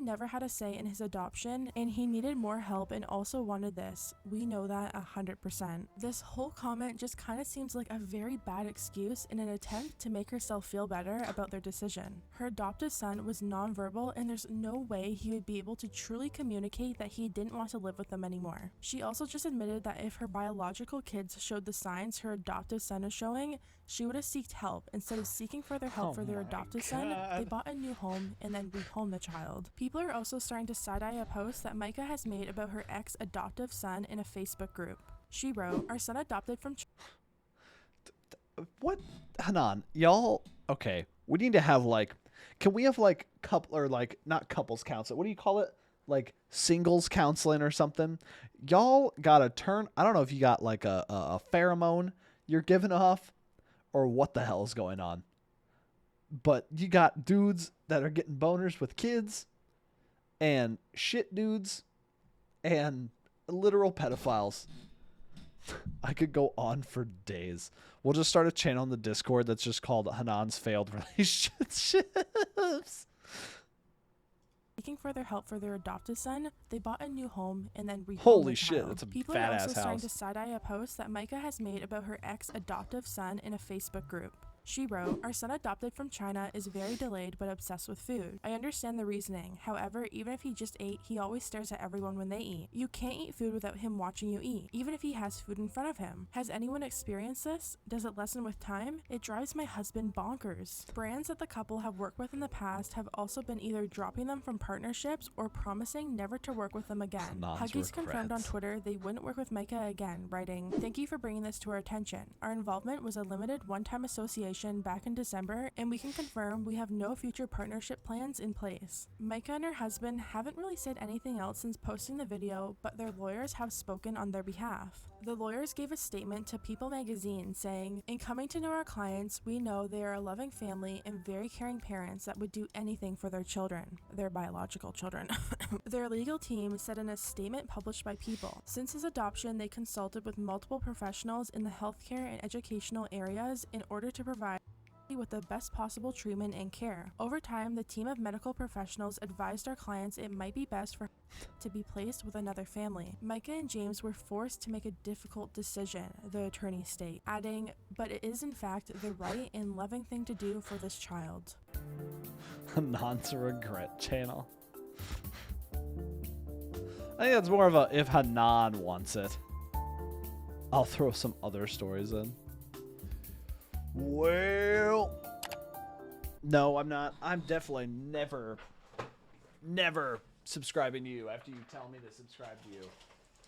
Never had a say in his adoption, and he needed more help and also wanted this. We know that 100%. This whole comment just kind of seems like a very bad excuse in an attempt to make herself feel better about their decision. Her adopted son was nonverbal, and there's no way he would be able to truly communicate that he didn't want to live with them anymore. She also just admitted that if her biological kids showed the signs her adoptive son is showing, she would have sought help. Instead of seeking further help for their adopted son, they bought a new home and then rehomed the child. People are also starting to side-eye a post that Micah has made about her ex-adoptive son in a Facebook group. She wrote, "Our son adopted from..." What? Hanan, y'all... Okay, we need to have, like... Can we have, like, couple... Or, like, not couples counseling. What do you call it? Like, singles counseling or something? Y'all gotta turn... I don't know if you got, like, a pheromone you're giving off or what the hell is going on. But you got dudes that are getting boners with kids and shit dudes and literal pedophiles. I could go on for days. We'll just start a channel in the Discord that's just called Hanan's Failed Relationships. Seeking further help for their adopted son, they bought a new home and then rehomed Holy the shit, child. that's a People fat are ass also starting house. to side-eye a post that Micah has made about her ex-adoptive son in a Facebook group. She wrote, "Our son adopted from China is very delayed but obsessed with food. I understand the reasoning. However, even if he just ate, he always stares at everyone when they eat. You can't eat food without him watching you eat, even if he has food in front of him. Has anyone experienced this? Does it lessen with time? It drives my husband bonkers." Brands that the couple have worked with in the past have also been either dropping them from partnerships or promising never to work with them again. Huggies confirmed on Twitter they wouldn't work with Micah again, writing, "Thank you for bringing this to our attention. Our involvement was a limited one-time association back in December, and we can confirm we have no future partnership plans in place." Micah and her husband haven't really said anything else since posting the video, but their lawyers have spoken on their behalf. The lawyers gave a statement to People magazine saying, "In coming to know our clients, we know they are a loving family and very caring parents that would do anything for their children," their biological children. Their legal team said in a statement published by People, since his adoption, they consulted with multiple professionals in the healthcare and educational areas in order to provide with the best possible treatment and care. Over time, the team of medical professionals advised our clients it might be best for to be placed with another family. Micah and James were forced to make a difficult decision, the attorneys state, adding, "But it is in fact the right and loving thing to do for this child." Hanan's regret channel. I think that's more of a if Hanan wants it. I'll throw some other stories in. Well, no, I'm not. I'm definitely never subscribing to you after you tell me to subscribe to you.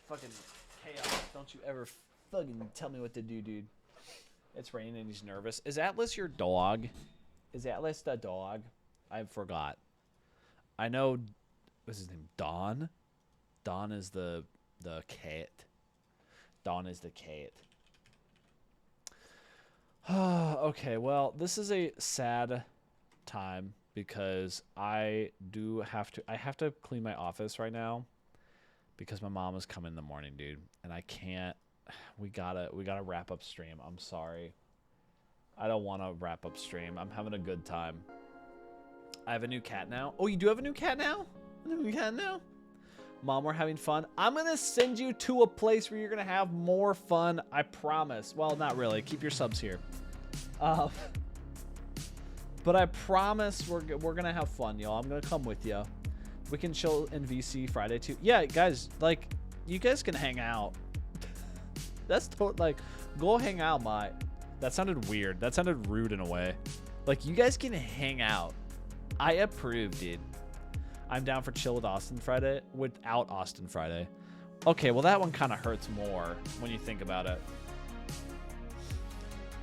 Fucking chaos. Don't you ever fucking tell me what to do, dude. It's raining and he's nervous. Is Atlas your dog? Is Atlas the dog? I forgot. I know, what's his name? Dawn? Dawn is the cat. Dawn is the cat. Okay, well, this is a sad time because I have to clean my office right now because my mom is coming in the morning, dude, and I can't. We gotta wrap up stream. I'm sorry. I don't want to wrap up stream. I'm having a good time. I have a new cat now. Oh, you do have a new cat now? A new cat now? Mom, we're having fun. I'm gonna send you to a place where you're gonna have more fun. I promise. Well, not really. Keep your subs here. But I promise we're gonna have fun, y'all. I'm gonna come with you. We can chill in VC Friday too. Yeah, guys, like, you guys can hang out. That's like, go hang out, my. That sounded weird. That sounded rude in a way. Like, you guys can hang out. I approve, dude. I'm down for chill with Austin Friday. Without Austin Friday. Okay, well, that one kind of hurts more when you think about it.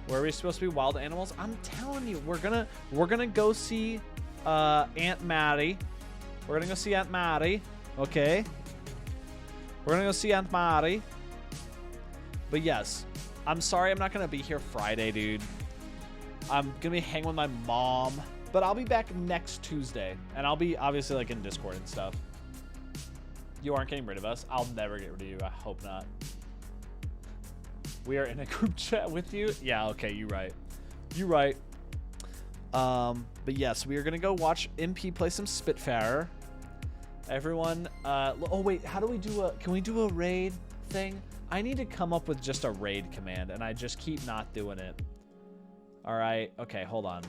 Where are we supposed to be? Wild animals? I'm telling you, we're gonna go see Aunt Maddie. We're gonna go see Aunt Maddie. Okay. We're gonna go see Aunt Maddie. But yes, I'm sorry I'm not gonna be here Friday, dude. I'm gonna be hanging with my mom. But I'll be back next Tuesday. And I'll be obviously like in Discord and stuff. You aren't getting rid of us. I'll never get rid of you. I hope not. We are in a group chat with you. Yeah, okay, you're right. You're right. But yes, we are gonna go watch MP play some Spitfire. Everyone, oh wait, how do we do can we do a raid thing? I need to come up with just a raid command, and I just keep not doing it. All right, okay, hold on.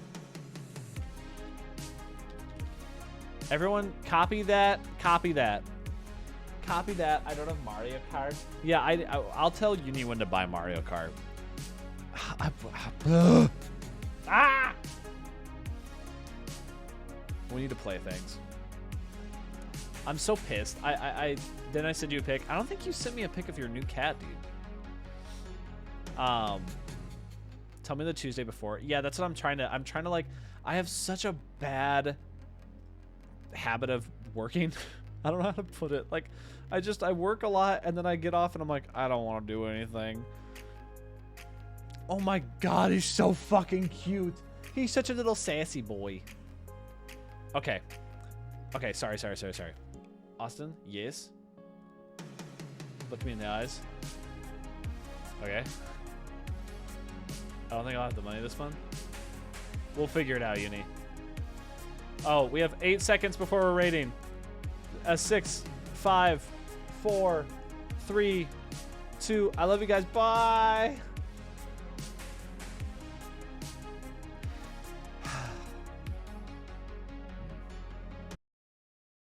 Everyone, copy that. Copy that. Copy that. I don't have Mario Kart. Yeah, I'll tell Uni when to buy Mario Kart. Ah! We need to play things. I'm so pissed. Then I sent you a pic. I don't think you sent me a pic of your new cat, dude. Tell me the Tuesday before. Yeah, that's what I'm trying to like, I have such a bad habit of working. I don't know how to put it. Like, I work a lot and then I get off and I'm like, I don't want to do anything. Oh my God, he's so fucking cute. He's such a little sassy boy. Okay. Okay, sorry. Austin, yes? Look me in the eyes. Okay. I don't think I'll have the money this month. We'll figure it out, Uni. Oh, we have 8 seconds before we're rating. 6, 5, 4, 3, 2. I love you guys. Bye.